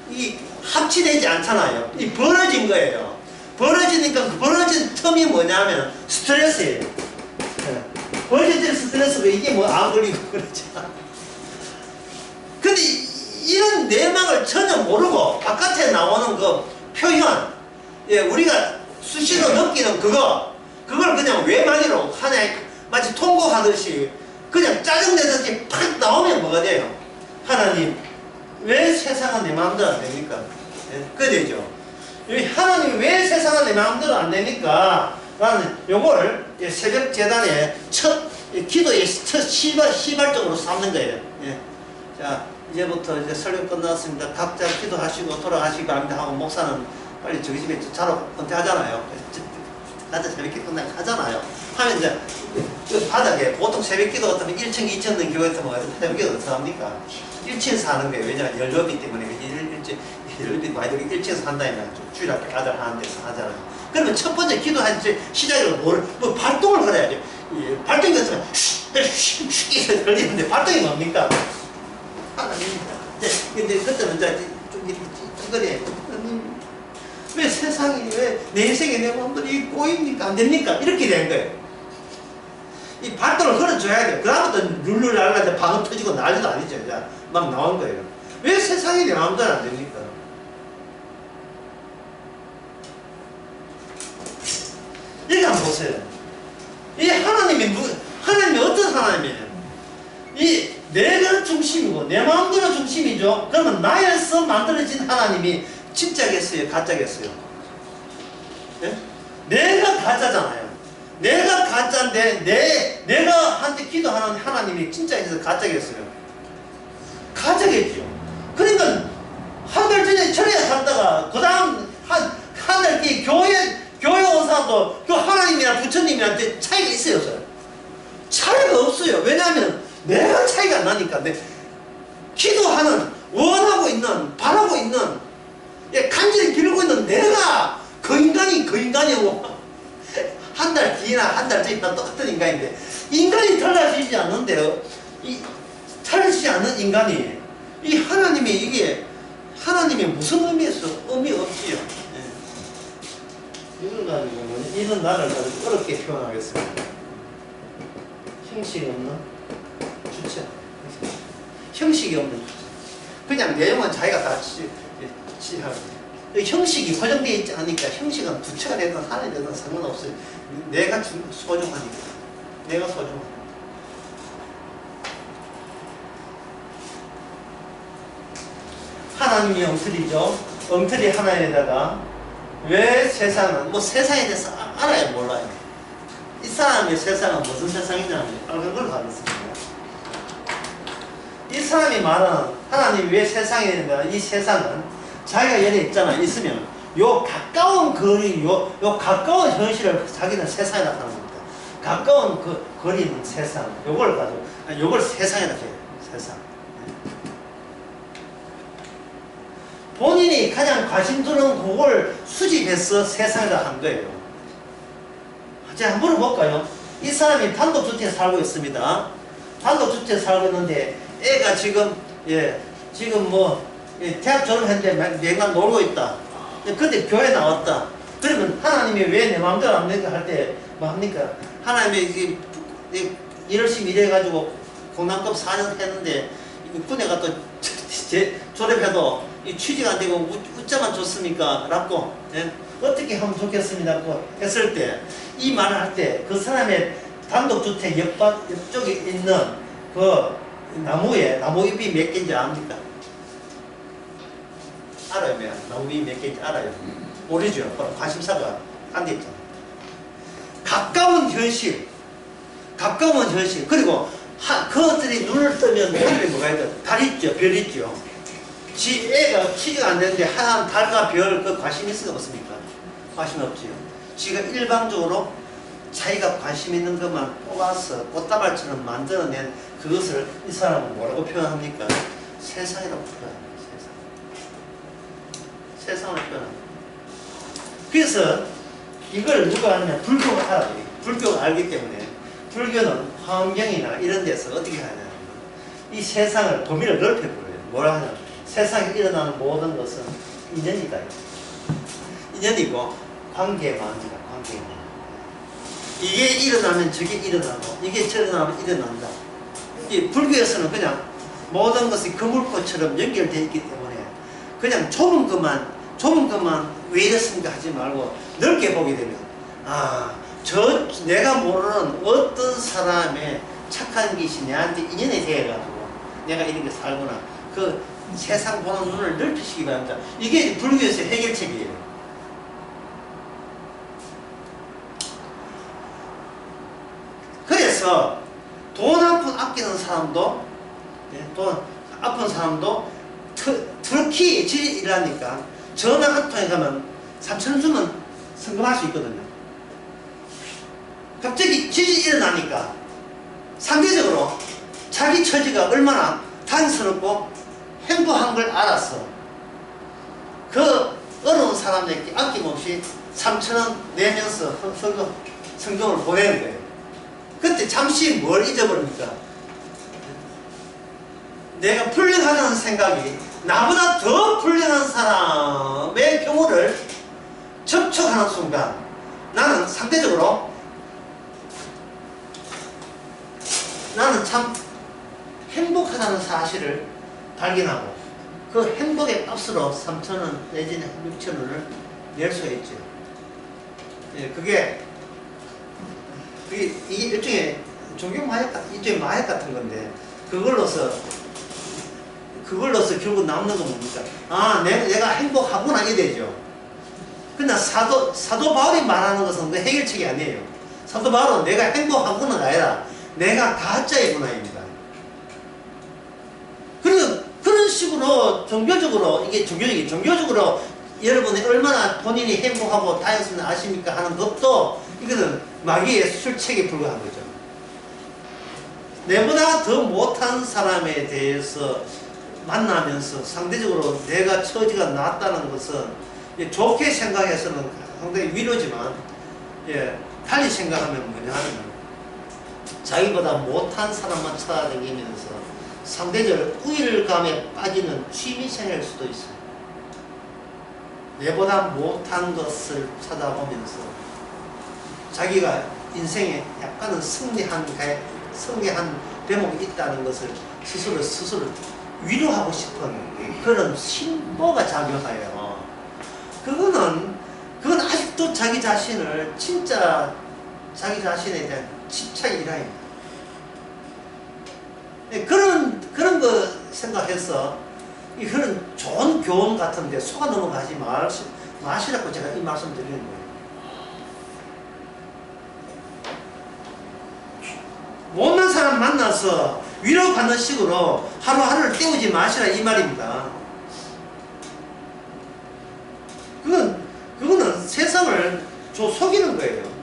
이 합치되지 않잖아요. 이 벌어진 거예요. 벌어지니까 그 벌어진 틈이 뭐냐면 스트레스예요. 벌어진 스트레스가 이게 뭐 안 걸리고 그러죠. 근데 이런 내막을 전혀 모르고 바깥에 나오는 그 표현, 예, 우리가 수시로 느끼는 그걸 그냥 외마디로 하나의 마치 통곡하듯이 그냥 짜증내듯이 팍 나오면 뭐가 돼요? 하나님, 왜 세상은 내 마음대로 안 됩니까? 예, 그게 되죠. 하나님이 왜 세상은 내 마음대로 안 됩니까? 라는 요걸 새벽 재단의 기도의 첫 시발적으로 삼는 거예요. 예. 자, 이제부터 이제 설교 끝났습니다. 각자 기도하시고 돌아가시기 바랍니다 하고 목사는 빨리 저기 집에 자러 은퇴하잖아요. 가자 새벽기 끝나고 하잖아요. 하면 이제 그 바닥에 보통 새벽기도 같으면 1층, 2층 는 교회 같으면 새벽기도 어떻게 합니까? 1층에서 하는 거예요. 왜냐하면 연료비 때문에 연료비 많이 들고 1층에서 한다면 주일학교 아들 하는 데서 하잖아요. 그러면 첫 번째 기도할 때 시작으로 뭐 발동을 걸어야죠. 발동이 같으면 슉 걸리는데 발동이 뭡니까? 하나님입니다. 근데 그때는 이제 좀 이렇게 찌그레. 왜 세상이, 왜 내 인생에 내 마음대로 꼬입니까? 안 됩니까? 이렇게 된 거예요. 이 발동을 걸어줘야 돼요. 그다음부터 룰루랄라 방음 터지고 난리도 아니죠. 막 나온 거예요. 왜 세상이 내 마음대로 안 됩니까? 여기 한번 보세요. 이 하나님이 어떤 하나님이에요? 이 내가 중심이고 내 마음대로 중심이죠. 그러면 나에서 만들어진 하나님이 진짜겠어요? 가짜겠어요? 네? 내가 가짜잖아요. 내가 가짜인데 내가 한테 기도하는 하나님이 진짜겠어요? 가짜겠어요? 가짜겠죠. 그러니까 한 달 전에 절에 갔다가 그 다음 한 달 뒤에 교회 온 사람도 그 하나님이나 부처님한테 차이가 있어요, 없어요? 차이가 없어요. 왜냐하면 내가 차이가 안 나니까. 기도하는, 원하고 있는, 바라고 있는, 간절히 빌고 있는 내가 그 인간이고 한 달 뒤나 한 달 전이나 똑같은 인간인데 인간이 달라지지 않는데요. 주지 않는 인간이 이 하나님이 이게 하나님이 무슨 의미에서 의미 없지요. 예. 이걸 가지고 이런 나를 가지고 어렵게 표현하겠습니다. 형식이 없는 주체. 형식이 없는 주체. 그냥 내용은 자기가 다 지하고. 형식이 고정되어 있지 않으니까 형식은 부처가 되든 하나님 되든 상관없어요. 내가 소중하니까. 내가 소중하니까. 하나님이 엉터리죠. 엉터리 하나님에다가 왜 세상은 뭐 세상에 대해서 알아요 몰라요. 이 사람의 세상은 무슨 세상이냐면 빨간 걸 가르쳤습니다. 이 사람이 말하는 하나님이 왜 세상에 있느냐 이 세상은 자기가 예를 있잖아 있으면 요 가까운 거리 요 가까운 현실을 자기는 세상이라 하는 겁니다. 가까운 그 거리 있는 세상 요걸 가지고 요걸 세상이라 해요. 세상. 본인이 가장 관심 두는 그걸 수집해서 세상이라 한 거예요. 자, 한번 물어볼까요? 이 사람이 단독주택에 살고 있습니다. 단독주택에 살고 있는데 애가 지금 지금 뭐 대학 졸업했는데 내가 놀고 있다. 근데 교회 나왔다. 그러면 하나님이 왜 내 마음대로 안 되니까 할 때 뭐 합니까? 하나님이 열심히 일해가지고 공단급 4년 했는데 군에 가도 졸업해도 이 취직 안 되고 웃자만 줬습니까? 라고 어떻게 하면 좋겠습니다. 했을 때 이 말을 할 때 그 사람의 단독주택 옆쪽에 있는 그 나무에 나무 잎이 몇 개인지 압니까? 알아요? 나무 잎이 몇 개인지 알아요? 모르죠? 관심사가 안 돼 있잖아요. 가까운 현실 그리고 그것들이 눈을 뜨면 하늘에 뭐가 있다? 달 있죠? 별 있죠? 지 애가 취직 안 되는데 하얀 달과 별 그 관심 있을까 없습니까? 관심 없지요. 지가 일방적으로 자기가 관심 있는 것만 뽑아서 꽃다발처럼 만들어낸 그것을 이 사람은 뭐라고 표현합니까? 세상이라고 표현합니다. 세상을 표현합니다. 그래서 이걸 누가 하느냐? 불교가 알아요. 불교가 알기 때문에 불교는 환경이나 이런 데서 어떻게 하냐면 이 세상을 범위를 넓혀버려요. 뭐라 하냐? 세상에 일어나는 모든 것은 인연이다. 인연이고 관계만이다. 관계만. 이게 일어나면 저게 일어나고 이게 일어나면 일어난다. 이 불교에서는 그냥 모든 것이 그물꽃처럼 연결되어 있기 때문에 그냥 좁은 것만 왜 이랬습니까 하지 말고 넓게 보게 되면 내가 모르는 어떤 사람의 착한 짓이 내한테 인연이 되어가지고 내가 이렇게 살구나. 그 세상 보는 눈을 넓히시기 바랍니다. 이게 불교에서의 해결책이에요. 그래서 돈 한 푼 아끼는 사람도 돈 아픈 사람도 특히 질이 일하니까 전화 한 통에 가면 3,000원 주면 성공할 수 있거든요. 갑자기 질이 일어나니까 상대적으로 자기 처지가 얼마나 단순하고 행복한 걸 알아서 그 어려운 사람에게 아낌없이 3,000원 내면서 성경을 보내는 거예요. 그때 잠시 뭘 잊어버립니까? 내가 불량하다는 생각이 나보다 더 불량한 사람의 경우를 접촉하는 순간 나는 상대적으로 나는 참 행복하다는 사실을 발견하고 그 행복의 값으로 3,000원 내지는 6,000원을 낼 수 있죠. 그게 이게 일종의 종교 마약 같은, 일종의 마약 같은 건데, 그걸로서 결국 남는 건 뭡니까? 내가 행복하구나, 이게 되죠. 그러나 사도 바울이 말하는 것은 그 해결책이 아니에요. 사도 바울은 내가 행복하구나가 아니라, 내가 가짜이구나입니다. 그런 식으로, 종교적으로 여러분이 얼마나 본인이 행복하고 다녔으면 아십니까? 하는 것도, 이거는 마귀의 술책에 불과한 거죠. 내보다 더 못한 사람에 대해서 만나면서 상대적으로 내가 처지가 낫다는 것은 좋게 생각해서는 상당히 위로지만 달리 생각하면 뭐냐 하면 자기보다 못한 사람만 찾아다니면서 상대적 우일감에 빠지는 취미생일 수도 있어요. 내보다 못한 것을 찾아보면서 자기가 인생에 약간은 승리한 대목이 있다는 것을 스스로 위로하고 싶은 그런 신보가 작용해요. 그건 아직도 자기 자신을 진짜 자기 자신에 대한 집착이 일환입니다. 그런 거 생각해서 그런 좋은 교훈 같은데 속아 넘어가지 마시라고 제가 이 말씀 드리는 거예요. 못난 사람 만나서 위로받는 식으로 하루하루를 때우지 마시라 이 말입니다. 그거는 세상을 속이는 거예요.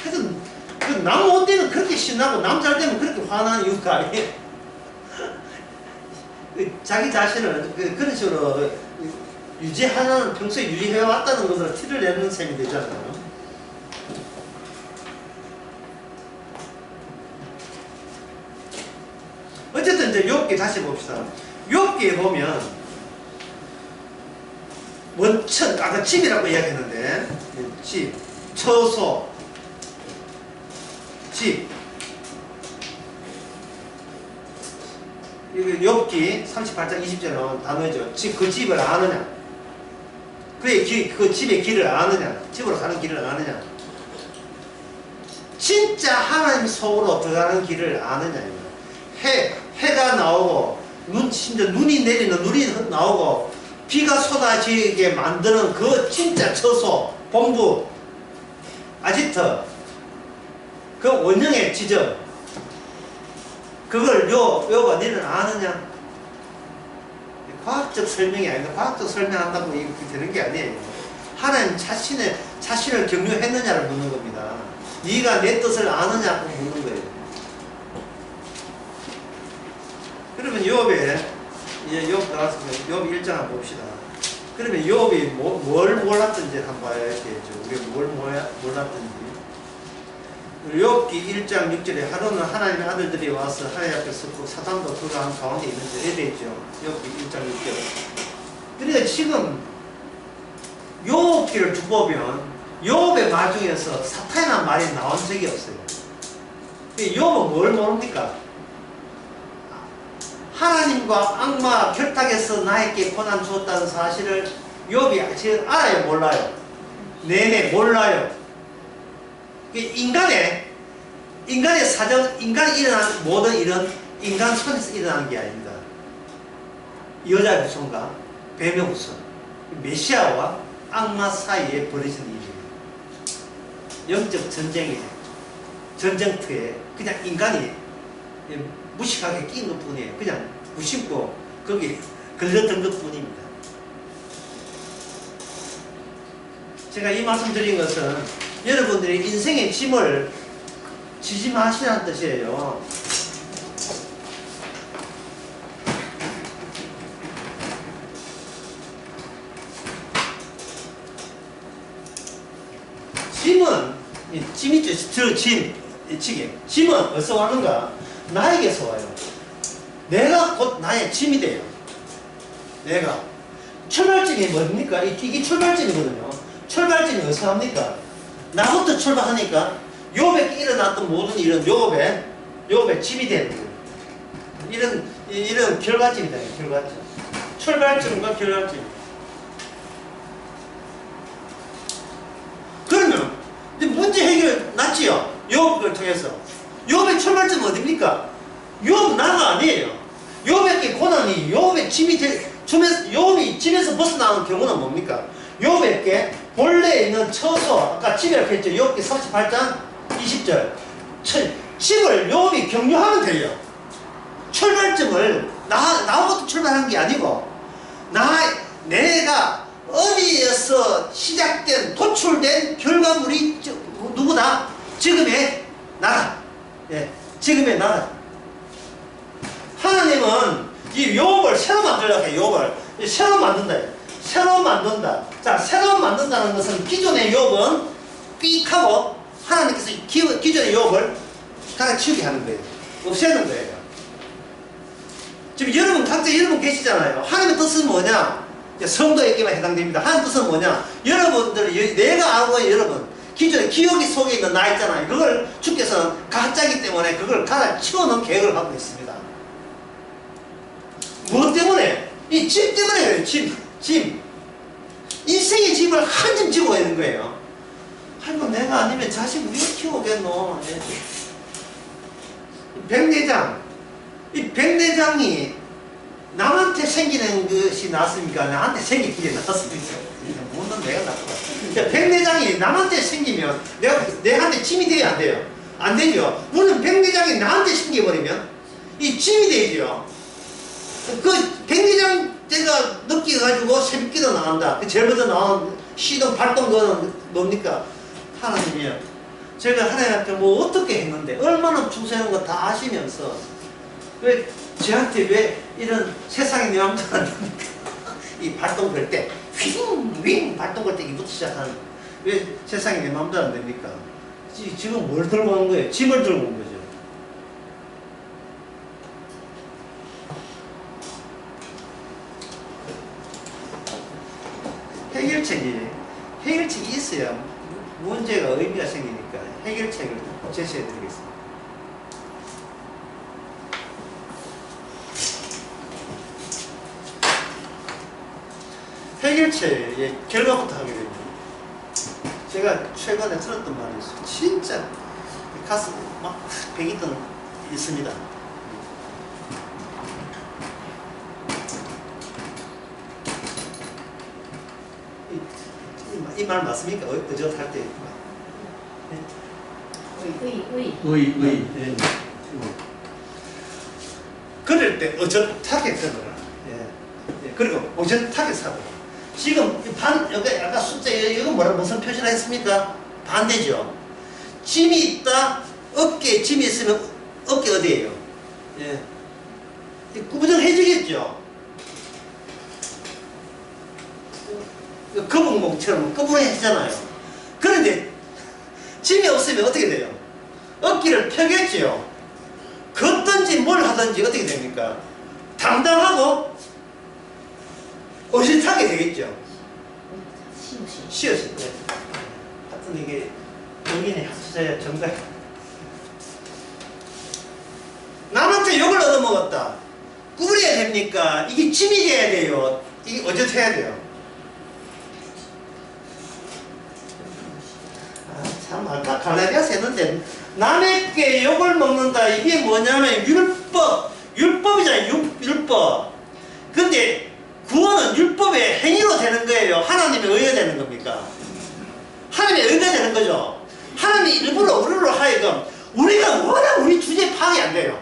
그래서 남 못 되면 그렇게 신나고 남 잘 되면 그렇게 화나는 이유가 아니에요. 자기 자신을 그런 식으로 평소에 유지해왔다는 것으로 티를 내는 셈이 되잖아요. 어쨌든 이제 욥기 다시 봅시다. 욥기에 보면 원천, 아까 집이라고 이야기했는데 집, 처소, 집. 이게 욥기 38장 20절에 나온 단어죠. 그 집을 아느냐? 그 집의 길을 아느냐? 집으로 가는 길을 아느냐? 진짜 하나님 속으로 들어가는 길을 아느냐? 해가 나오고 심지어 눈이 내리는 눈이 나오고 비가 쏟아지게 만드는 그 진짜 처소, 본부, 아지트, 그 원형의 지점, 그걸 욥아 너는 아느냐? 과학적 설명이 아니라 과학적 설명한다고 이렇게 되는 게 아니에요. 하나님 자신을 경유했느냐를 묻는 겁니다. 네가 내 뜻을 아느냐고 묻는 거예요. 그러면 욥 나왔으면 욥 1장 한번 봅시다. 그러면 욥이 뭘 몰랐던지 한번 봐야겠죠. 우리가 뭘 몰랐던지. 욥기 1장 6절에 하루는 하나님의 아들들이 와서 하나님 앞에 서고 사단도 그 가운데 있는데 이래 있죠. 욥기 1장 6절. 그러니까 지금 욥기를 쭉 보면 욥의 말 중에서 사탄이라는 말이 나온 적이 없어요. 욥은 뭘 모릅니까? 하나님과 악마 결탁해서 나에게 고난 주었다는 사실을 욥이 지금 알아요, 몰라요? 네네, 몰라요. 인간의 사정, 인간이 일어나는 모든 일은 인간 손에서 일어나는 게 아닙니다. 여자의 후손과 뱀의 후손, 메시아와 악마 사이에 벌어진 일이에요. 영적 전쟁터에 그냥 인간이 무식하게 끼인 것 뿐이에요. 그냥 무심코 거기 걸렸던 것 뿐입니다. 제가 이 말씀 드린 것은 여러분들이 인생의 짐을 지지 마시라는 뜻이에요. 짐 있죠? 짐은 어디서 왔는가? 나에게서 와요. 내가 곧 나의 짐이 돼요. 내가. 출발점이 뭡니까? 이게 출발점이거든요. 출발점이 어디서 합니까? 나부터 출발하니까 욥에게 일어났던 모든 일은 욥의 짐이 되는 거예요. 이런 결과점이다. 결과점. 출발점과 결과점. 그러면 이제 문제 해결 났지요. 욥을 통해서. 욥의 출발점은 어딥니까? 욥 나가 아니에요. 욥에게 고난이 욥의 욥이 집에서 벗어나는 경우는 뭡니까? 욥에게 본래 있는 처소, 아까 집이라고 했죠. 욥기 38장 20절. 집을 욥이 경유하면 돼요. 출발점을 나부터 출발한 게 아니고 내가 어디에서 시작된 도출된 결과물이 누구다? 지금의 나다. 예, 지금의 나다. 하나님은 이 욥을 새로 만들려고 해요. 욥을 새로 만든다. 새로 만든다. 자, 새로 만든다는 것은 기존의 욥은 삑하고 하나님께서 기존의 유혹을 갈아치우게 하는 거예요. 없애는 거예요. 지금 여러분 각자 여러분 계시잖아요. 하나님의 뜻은 뭐냐? 성도에게만 해당됩니다. 하나님 뜻은 뭐냐? 여러분들, 내가 알고 여러분 기존의 기억이 속에 있는 나 있잖아요. 그걸 주께서는 가짜이기 때문에 그걸 갈아치우는 계획을 하고 있습니다. 무엇 때문에? 이 짐 때문에 그래요. 짐. 인생의 짐을 한 짐 지고 있는 거예요. 아이고, 내가 아니면 자식 왜 키우겠노? 백내장. 이 백내장이 남한테 생기는 것이 낫습니까? 나한테 생기는 게 낫습니까? 물론 내가 낫다. 백내장이 남한테 생기면 내한테 짐이 돼야 안 돼요? 안 되죠. 물론 백내장이 나한테 생겨버리면 이 짐이 되죠. 그 백내장 제가 느껴가지고 새벽기도 나간다. 그 제일 먼저 나온 시동 발동 거는 뭡니까? 하나님이요. 제가 하나님한테 뭐 어떻게 했는데 얼마나 충성한 거 다 아시면서 왜 저한테 왜 이런 세상의 내 마음대로 안 됩니까? 이 발동 걸 때 윙 발동 걸 때 이부터 시작하는 왜 세상의 내 마음대로 안 됩니까? 지금 뭘 들고 온 거예요? 짐을 들고 온 거죠. 해결책이 있어야 문제가 의미가 생기니까 해결책을 제시해 드리겠습니다. 해결책의 결과부터 하게 됩니다. 제가 최근에 들었던 말이 있어요. 진짜 가슴 막 베기던 있습니다. 이 말 맞습니까? 어젓할 때. 의. 네. 그럴 때 어젓하게 살아라. 예. 그리고 어젓하게 살아라. 지금 여기 아까 숫자 이거 무슨 표시를 했습니까? 반대죠. 짐이 있다. 어깨에 짐이 있으면 어깨 어디예요? 예. 구부정해지겠죠. 거북목처럼 구부정해지잖아요. 그런데 짐이 없으면 어떻게 돼요? 어깨를 펴겠죠. 걷든지 뭘 하든지 어떻게 됩니까? 당당하고 어릿하게 되겠죠. 쉬어질 때. 하여튼 이게 여기는 합쳐져야 정답. 남한테 욕을 얻어먹었다. 구부려야 됩니까? 이게 짐이 돼야 돼요. 이게 어젓해야 돼요. 참 아까 갈라디아서 했는데 남에게 욕을 먹는다. 이게 뭐냐면 율법이잖아요. 율법. 근데 구원은 율법의 행위로 되는 거예요. 하나님의 의가 되는 겁니까? 하나님의 의가 되는 거죠. 하나님이 일부러 우리로 하여금 우리가 워낙 우리 주제에 파악이 안 돼요.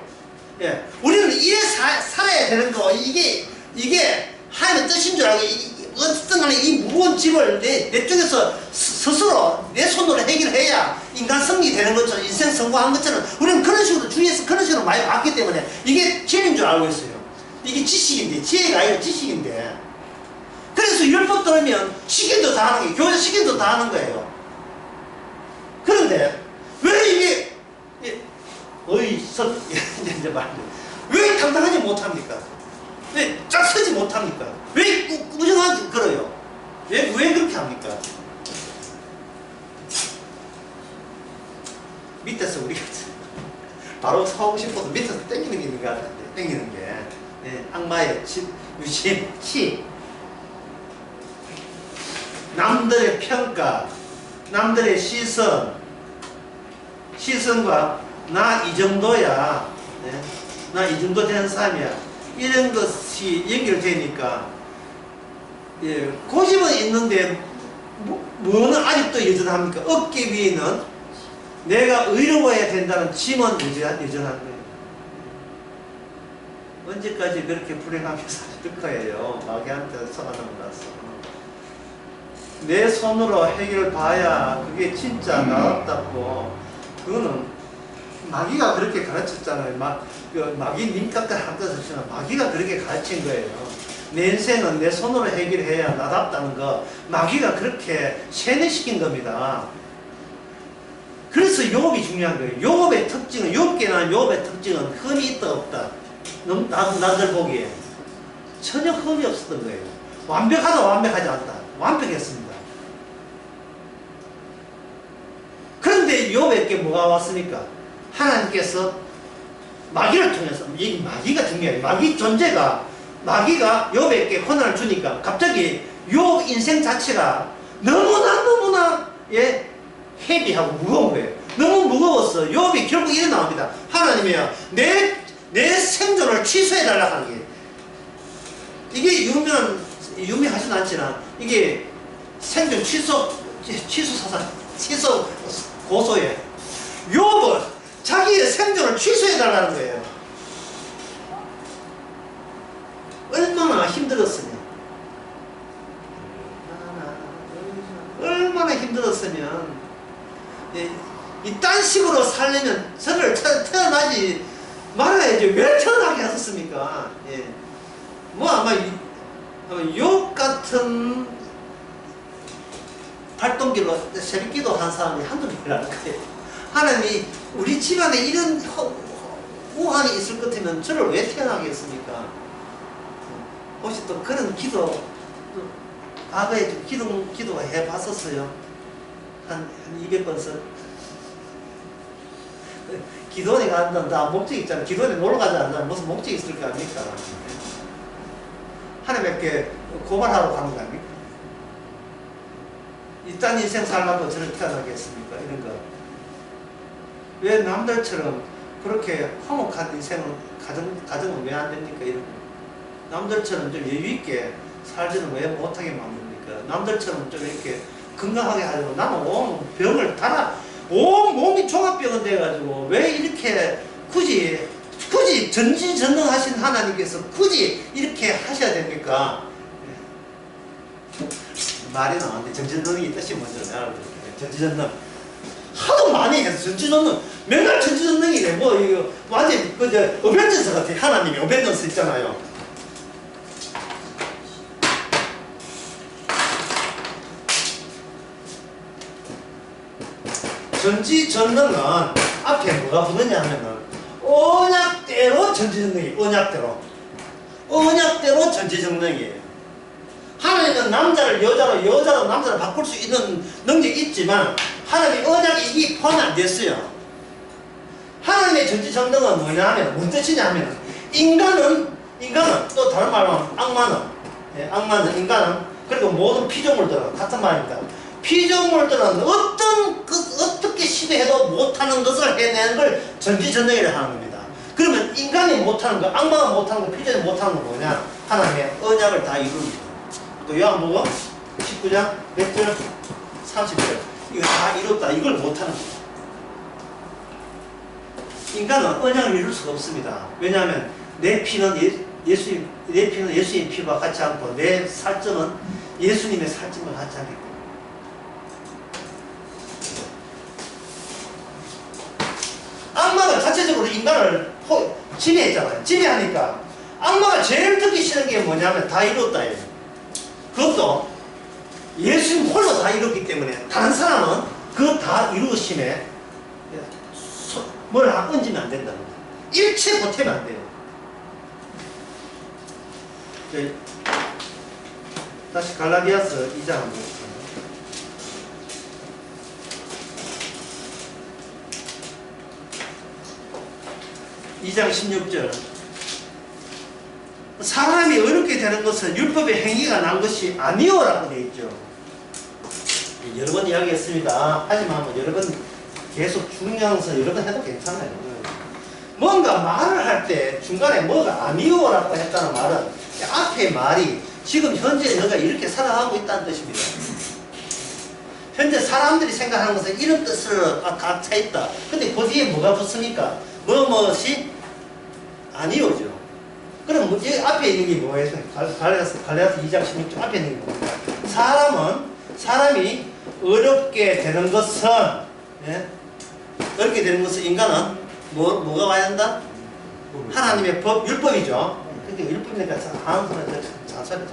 예. 우리는 이래 살아야 되는 거. 이게 하나님의 뜻인 줄 알고 어쨌든 간에 이 무거운 짐을 내 쪽에서 스스로 내 손으로 해결해야 인간 승리 되는 것처럼 인생 성공한 것처럼 우리는 그런 식으로 주위에서 그런 식으로 많이 봤기 때문에 이게 진리인 줄 알고 있어요. 이게 지식인데, 지혜가 아니라 지식인데. 그래서 율법 들으면 시킨도 다 하는 거예요. 교회 시킨도 다 하는 거예요. 그런데 왜 이게 이제 말이죠. 왜 당당하지 못합니까? 왜 쫙 서지 못합니까? 왜 꾸준하게 걸어요? 왜 그렇게 합니까? 밑에서 우리가 바로 사오고 싶어서 밑에서 땡기는 게 있는 것 같은데, 땡기는 게. 예, 악마의 유심, 치. 남들의 평가, 남들의 시선과 나 이 정도야. 예, 나 이 정도 되는 사람이야. 이런 것이 연결되니까, 예, 고집은 있는데, 뭐는 아직도 여전합니까? 어깨 위에는 내가 의로워야 된다는 짐은 여전한 거예요. 언제까지 그렇게 불행하게 살 거예요? 마귀한테 속아넘어 나서. 내 손으로 해결을 봐야 그게 진짜 나았다고. 그거는 마귀가 그렇게 가르쳤잖아요. 마귀 님값들 한뜻을 마귀가 그렇게 가르친 거예요. 내 인생은 내 손으로 해결해야 나답다는 거 마귀가 그렇게 세뇌시킨 겁니다. 그래서 욥이 중요한 거예요. 욥의 특징은, 욥께 나온 욥의 특징은 흠이 있다 없다. 남들 보기에 전혀 흠이 없었던 거예요. 완벽하다 완벽하지 않다. 완벽했습니다. 그런데 욥에게 뭐가 왔습니까? 하나님께서 마귀를 통해서, 이 마귀가 중요해요. 마귀 존재가, 마귀가 욥에게 권한을 주니까 갑자기 욥 인생 자체가 너무나 헤비하고 무거운 거예요. 너무 무거웠어. 욥이 결국 이래 나옵니다. 하나님이야, 내 생존을 취소해달라고 하는 게, 이게 유명하진 않지만 이게 생존 취소 사상, 취소 고소에 욥은 자기의 생존을 취소해달라는 거예요. 얼마나 힘들었으면, 얼마나 힘들었으면, 이딴 식으로 살려면 저를 태어나지 말아야지. 왜 태어나게 하셨습니까? 예. 뭐 아마 욥 같은 활동기로 새벽기도 한 사람이 한두 명이라는 거예요. 하나님이 우리 집안에 이런 우환이 있을 것 같으면 저를 왜 태어나게 했습니까? 혹시 또 그런 기도, 과거에 좀 기도 해봤었어요. 한 200번씩. 기도원에 간다, 목적이 있잖아요. 기도원에 놀러 가지 않나, 무슨 목적이 있을 거 아닙니까? 하나님께 고발하러 가는 거 아닙니까? 이딴 인생 살라고 저를 태어나게 했습니까? 이런 거. 왜 남들처럼 그렇게 화목한 인생을, 가정은 왜 안 됩니까? 이런 거. 남들처럼 좀 여유있게 살지는 왜 못하게 만듭니까? 남들처럼 좀 이렇게 건강하게 하려고 나는 온 병을 온 몸이 종합병원 돼가지고 왜 이렇게 굳이 전지전능하신 하나님께서 굳이 이렇게 하셔야 됩니까? 말이 나왔는데 전지전능이 뜻이 뭔지 알아볼게요. 전지전능 하도 많이 해서 전지전능 맨날 전지전능이래. 뭐 이거 완전 그저 어벤져스 같아. 하나님이 어벤져스 있잖아요. 전지전능은 앞에 뭐가 붙느냐 하면은 언약대로 전지전능이에요. 언약대로 전지전능이에요. 하나님은 남자를 여자로, 여자로 남자로 바꿀 수 있는 능력이 있지만 하나님이 언약이 이게 포함이 안 됐어요. 하나님의 전지전능은 뭐냐 하면 무슨 뜻이냐 하면 인간은 또 다른 말로 하면 악마는 인간은 그리고 모든 피조물들은 같은 말입니다. 피조물들은 어떻게 시도해도 못하는 것을 해내는 걸 전지전능이라고 하는 겁니다. 그러면 인간이 못하는 거, 악마가 못하는 거, 피조물이 못하는 거 뭐냐? 하나님의 언약을 다 이룹니다. 또 요한복음 19장 100절 30절 이거 다 이뤘다. 이걸 못하는 거예요. 인간은 언약을 이룰 수가 없습니다. 왜냐하면 내 피는 예수님 피와 같지 않고 내 살점은 예수님의 살점과 같지 않기 때문에. 악마가 자체적으로 인간을 지배했잖아요. 지배하니까 악마가 제일 듣기 싫은 게 뭐냐면 다 이뤘다예요. 그것도 예수님 홀로 다 이뤘기 때문에 다른 사람은 그거 다 이루심에 뭘 얹으면 안 된다는 거예요. 일체 보태면 안 돼요. 다시 갈라디아서 2장 한번 보겠습니다. 2장 16절 사람이 어렵게 되는 것은 율법의 행위가 난 것이 아니오라고 되어 있죠. 여러 번 이야기했습니다. 하지만 여러 번 계속 중요해서 여러 번 해도 괜찮아요. 뭔가 말을 할 때 중간에 뭐가 아니오라고 했다는 말은 앞에 말이 지금 현재 너가 이렇게 살아가고 있다는 뜻입니다. 현재 사람들이 생각하는 것은 이런 뜻으로 다 차 있다. 근데 그 뒤에 뭐가 붙습니까? 무엇이 아니오죠. 그럼 이 앞에 있는 게 뭐예요? 갈라디아서 2장 16절 앞에 있는 게 뭡니까? 사람이 어렵게 되는 것은, 어렵게 되는 것은 인간은 뭐가 와야 한다? 하나님의 법, 율법이죠. 근데 율법이니까 하는 소리는 잔소리.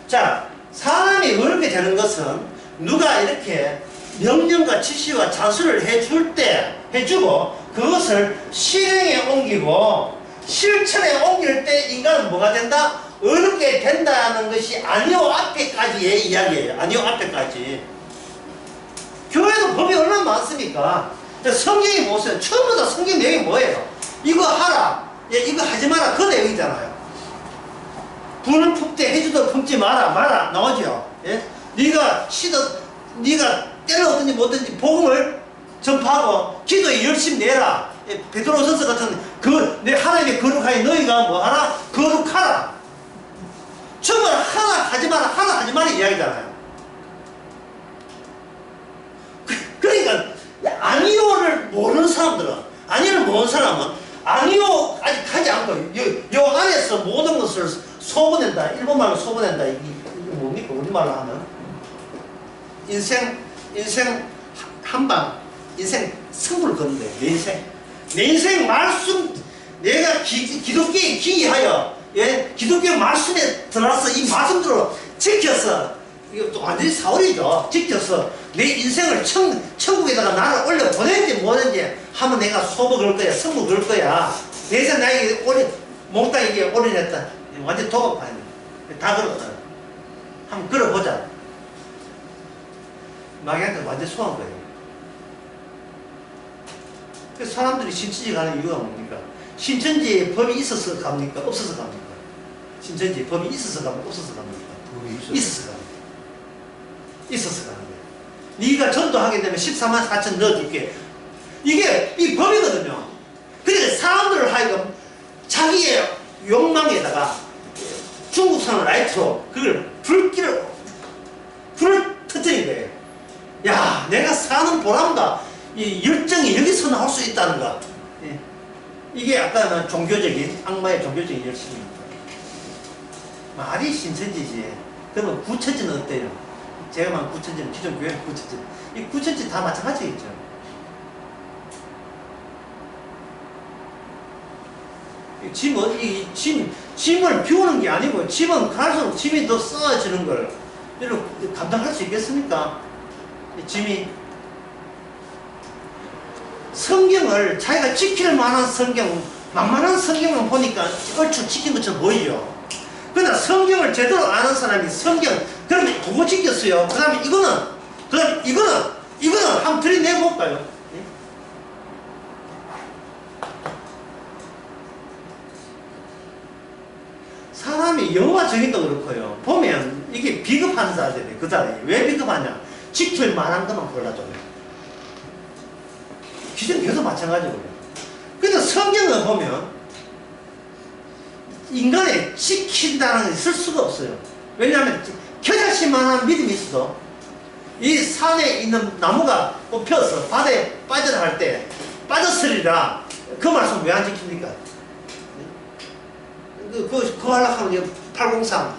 자, 사람이 어렵게 되는 것은 누가 이렇게 명령과 지시와 자수를 해주고 그것을 실행에 옮기고 실천에 옮길 때 인간은 뭐가 된다? 어렵게 된다는 것이 아니요 앞에까지의 이야기예요. 아니요 앞에까지. 교회도 법이 얼마나 많습니까? 성경이 보세요. 처음부터 다 성경 내용이 뭐예요? 이거 하라. 이거 하지 마라. 그 내용이잖아요. 불을 품되 해주도 품지 마라 나오죠. 예? 네가 때려오든지 뭐든지 복음을 전파하고 기도에 열심히 내라. 예, 베드로전서 같은 내 하나님의 거룩하여 너희가 뭐 하라? 거룩하라. 전부 하라 하지 마라 이야기잖아요. 그러니까 아니요를 모르는 사람은 아니요 아직 하지 않고 요 안에서 모든 것을 소분한다. 일본말로 소분한다. 이게 뭡니까? 우리말로 하면 인생 한방 인생 승부를 거는 거예요. 내 인생 말씀 내가 기독교에 기이하여 기독교 말씀에 들어서 이 말씀대로 지켜서 이거 또 완전히 사월이죠. 지켜서 내 인생을 천국에다가 나를 올려 보내는지 뭐든지 하면 내가 소부 걸 거야. 승부 걸 거야. 내 인생 나에게 몽땅에게 올인했다. 완전 도박판이야. 다 걸었다. 한번 걸어보자. 마귀한테 완전 소환 거예요. 그래서 사람들이 신천지 가는 이유가 뭡니까? 신천지에 법이 있어서 갑니까? 없어서 갑니까? 신천지에 법이 있어서 갑니까? 없어서 갑니까? 있어서 갑니다. 있어서 가는 거예요. 네가 전도하게 되면 14만 4천 넣어줄게. 이게 이 법이거든요. 그러니까 사람들을 하여금 자기의 욕망에다가 중국산 라이트로 그걸 불을 터뜨린 거예요. 야, 내가 사는 보람과 이 열정이 여기서 나올 수 있다는 것. 예. 이게 약간 종교적인 악마의 종교적인 열심입니다. 말이 신천지지. 그러면 구천지는 어때요? 제가 말한 구천지는 기존 교회 구천지. 이 구천지 다 마찬가지겠죠. 짐을 비우는 게 아니고 짐은 갈수록 짐이 더 쌓아지는 걸 이렇게 감당할 수 있겠습니까? 짐이 성경을 자기가 지킬 만한 성경, 만만한 성경을 보니까 얼추 지킨 것처럼 보이죠. 그러나 성경을 제대로 아는 사람이 그러면 그거 지켰어요. 그 다음에 이거는 한번 들이내볼까요? 사람이 영화 적인도 그렇고요. 보면 이게 비겁한 자들이 그 자리에 왜 비겁하냐? 지킬 만한 것만 골라줘요. 기존교도 마찬가지고요. 근데 성경을 보면 인간의 지킨다는 게 있을 수가 없어요. 왜냐하면 겨자씨만한 믿음이 있어도 이 산에 있는 나무가 펴서 바다에 빠져라 할 때 빠졌으리라 그 말씀 왜 안 지킵니까? 그거 하려고 하면 803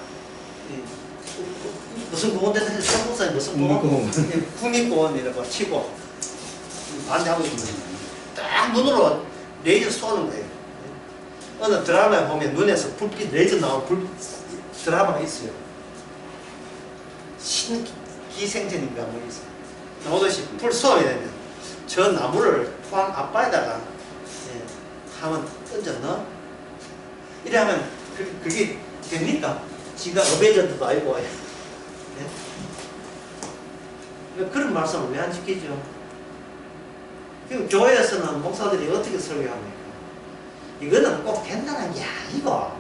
무슨 공원에서 803이 무슨 공원? 국립공원이라고 치고 반대하고 있는 거예요. 딱 눈으로 레이저 쏘는 거예요. 어느 드라마에 보면 눈에서 불빛 레이저 나오는 드라마가 있어요. 신기생전인가 뭐 있어요. 나오듯이 불 쏘게 되면 저 나무를 포항 앞바에다가 한번 던져 넣어. 이래하면 그게 됩니까? 지가 어베이전트도 아니고 그런 말씀을 왜 안 지키죠? 그리고 교회에서는 목사들이 어떻게 설교합니까? 이거는 꼭 된다는 게 아니고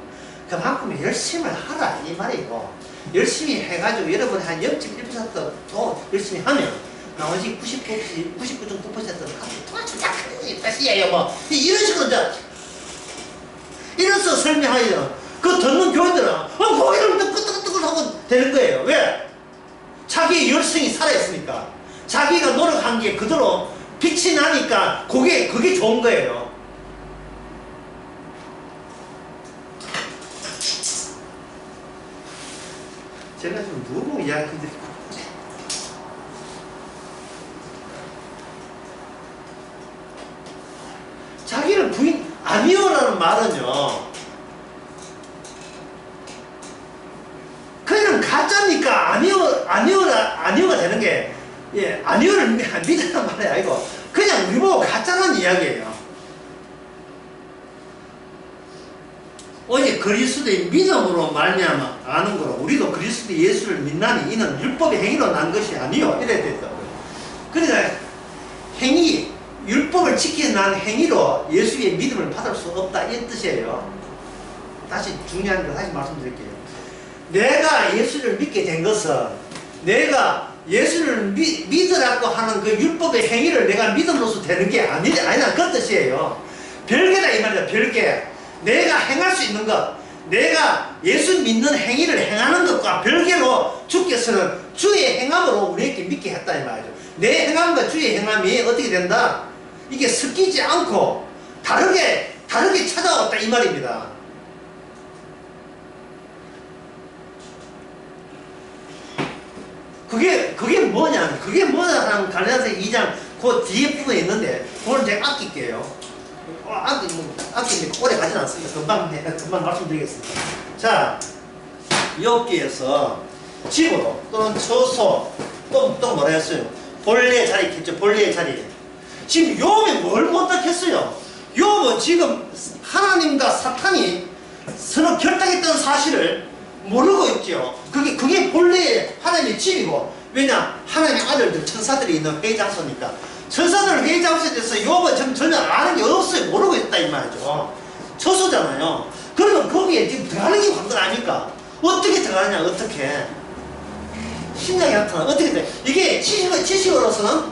그만큼 열심히 하라 이 말이고 열심히 해가지고 여러분이 한 0.1% 더 열심히 하면 나머지 99.9%는 도와준다 그런 뜻이에요. 뭐 이런 식으로 이래서 설명하여 그 듣는 교회들은 거기를 뜨끈뜨끈 하고 되는 거예요. 왜? 자기의 열성이 살아있으니까 자기가 노력한 게 그대로 빛이 나니까 그게 좋은 거예요. 제가 좀 누구 이야기인데 자기를 아니요라는 말은요 그냥 가짜니까 아니요가 되는 게 예, 아니요를 믿으란 말이 아니고 그냥 우리 보고 가짜라는 이야기예요. 어제 그리스도의 믿음으로 말미암아 아는 거로 우리도 그리스도 예수를 믿나니 이는 율법의 행위로 난 것이 아니요 이래 됐다고요. 그러니까 행위, 율법을 지키는 난 행위로 예수의 믿음을 받을 수 없다 이 뜻이에요. 다시 중요한 거 다시 말씀드릴게요. 내가 예수를 믿게 된 것은 내가 예수를 믿으라고 하는 그 율법의 행위를 내가 믿음으로써 되는 게 아니라 그 뜻이에요. 별개다 이 말이야. 별개. 내가 행할 수 있는 것, 내가 예수 믿는 행위를 행하는 것과 별개로 주께서는 주의 행함으로 우리에게 믿게 했다 이 말이죠. 내 행함과 주의 행함이 어떻게 된다? 이게 섞이지 않고 다르게 찾아왔다 이 말입니다. 그게 뭐냐? 그게 뭐냐는 갈라디아서 2장 그 뒤에 부분에 있는데 그걸 제가 아낄게요. 아끼니까 오래 가진 않습니다. 금방 말씀드리겠습니다. 자, 여기에서 집으로 또는 처소 또 뭐라 했어요? 본래의 자리 있겠죠? 본래의 자리. 지금 욥이 뭘 못하겠어요? 욥은 지금 하나님과 사탄이 서로 결탁했다는 사실을 모르고 있죠. 그게 본래의 하나님의 집이고, 왜냐? 하나님의 아들들, 천사들이 있는 회의 장소니까. 천사들 회의 장소에 대해서 욥은 전혀 아는 게 없어요. 모르고 있다 이 말이죠. 처소잖아요. 그러면 거기에 지금 들어가는 게 관건 아닙니까? 어떻게 들어가느냐, 어떻게? 신장이 나타나, 어떻게 돼? 이게 지식으로서는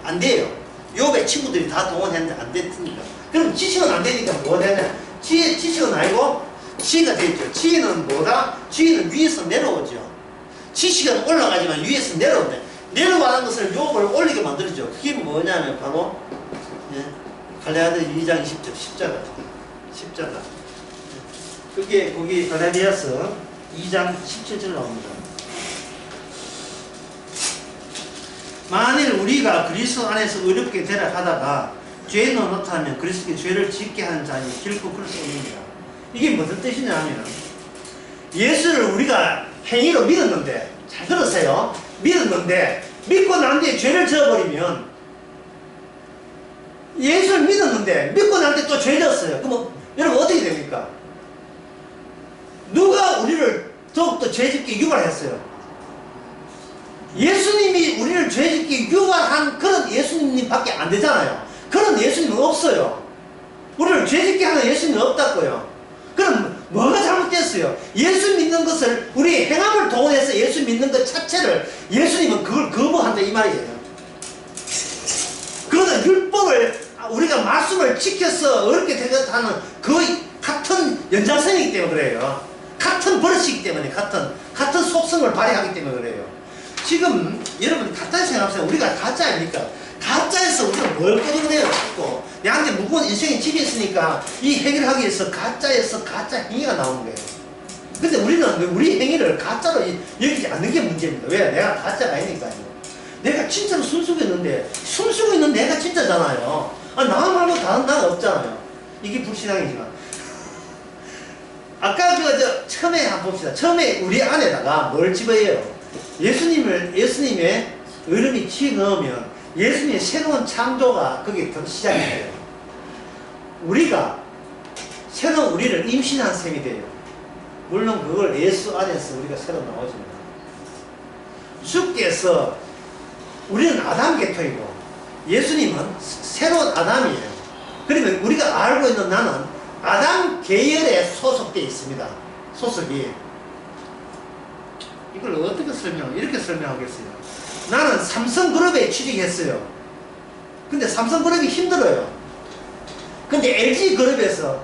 안 돼요. 욥의 친구들이 다 동원했는데 안 됐으니까. 그럼 지식은 안 되니까 뭐가 되냐? 지식은 아니고 지혜가 되죠. 지혜는 뭐다? 지혜는 위에서 내려오죠. 지식은 올라가지만 위에서 내려오는데, 내려가는 것을 욥을 올리게 만들죠. 그게 뭐냐면 바로 갈라디아서 2장 20절 십자가. 그게 거기 갈라디아서 2장 17절 나옵니다. 만일 우리가 그리스도 안에서 의롭게 되라 하다가 죄에 넣어놓다면 그리스도께 죄를 짓게 하는 자니 결코 그럴 수 없느니라. 이게 무슨 뜻이냐 하면, 예수를 우리가 행위로 믿었는데, 잘 들으세요. 믿었는데 믿고 난 뒤에 죄를 지어버리면, 예수를 믿었는데 믿고 난 뒤에 또 죄 졌어요. 그럼 여러분 어떻게 됩니까? 누가 우리를 더욱더 죄짓게 유발했어요? 예수님이 우리를 죄짓게 유발한 그런 예수님밖에 안 되잖아요. 그런 예수님은 없어요. 우리를 죄짓게 하는 예수님은 없다고요. 그럼 뭐가 잘못됐어요? 예수 믿는 것을, 우리 행함을 동원해서 예수 믿는 것 자체를 예수님은 그걸 거부한다 이 말이에요. 그러나 율법을 우리가 말씀을 지켜서 어렵게 되겠다는 그 같은 연장선이기 때문에 그래요. 같은 버릇이기 때문에 같은 속성을 발휘하기 때문에 그래요. 지금 여러분 가짜 생각하세요. 우리가 가짜 아닙니까? 가짜에서 우리가 뭘 끌어내요 자꾸. 내한테 무거운 인생의 집이 있으니까 이 행위를 하기 위해서 가짜에서 가짜 행위가 나오는 거예요. 근데 우리는 우리 행위를 가짜로 여기지 않는 게 문제입니다. 왜? 내가 가짜가 아니니까요. 내가 진짜로 숨쉬고 있는데 내가 진짜잖아요. 나 말고 다른 나가 없잖아요. 이게 불신앙이지만, 아까 처음에 한번 봅시다. 처음에 우리 안에다가 뭘 집어요? 예수님의 의름이 집어넣으면 예수님의 새로운 창조가 거기에 시작이 돼요. 우리가 새로운 우리를 임신한 셈이 돼요. 물론 그걸 예수 안에서 우리가 새로 나오집니다. 주께서, 우리는 아담 계통이고 예수님은 새로운 아담이에요. 그러면 우리가 알고 있는 나는 아담 계열에 소속되어 있습니다. 소속이. 이걸 어떻게 이렇게 설명하겠어요? 나는 삼성그룹에 취직했어요. 근데 삼성그룹이 힘들어요. 근데 LG그룹에서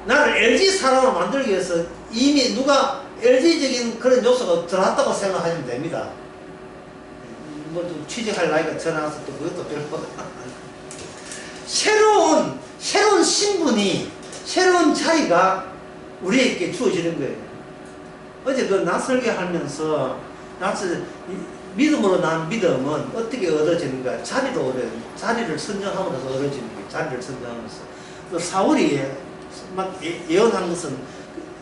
나를 LG 사람으로 만들기 위해서 이미 누가 LG적인 그런 요소가 들어왔다고 생각하시면 됩니다. 뭐 좀 취직할 나이가 전화와서 또 그것도 별거. 새로운 신분이, 새로운 자리가 우리에게 주어지는 거예요. 어제 나 설교하면서 믿음으로 난 믿음은 어떻게 얻어지는가? 자리를 선정함으로써 얻어지는 거예요. 자리를 선정하면서. 또 사울이 막 예언한 것은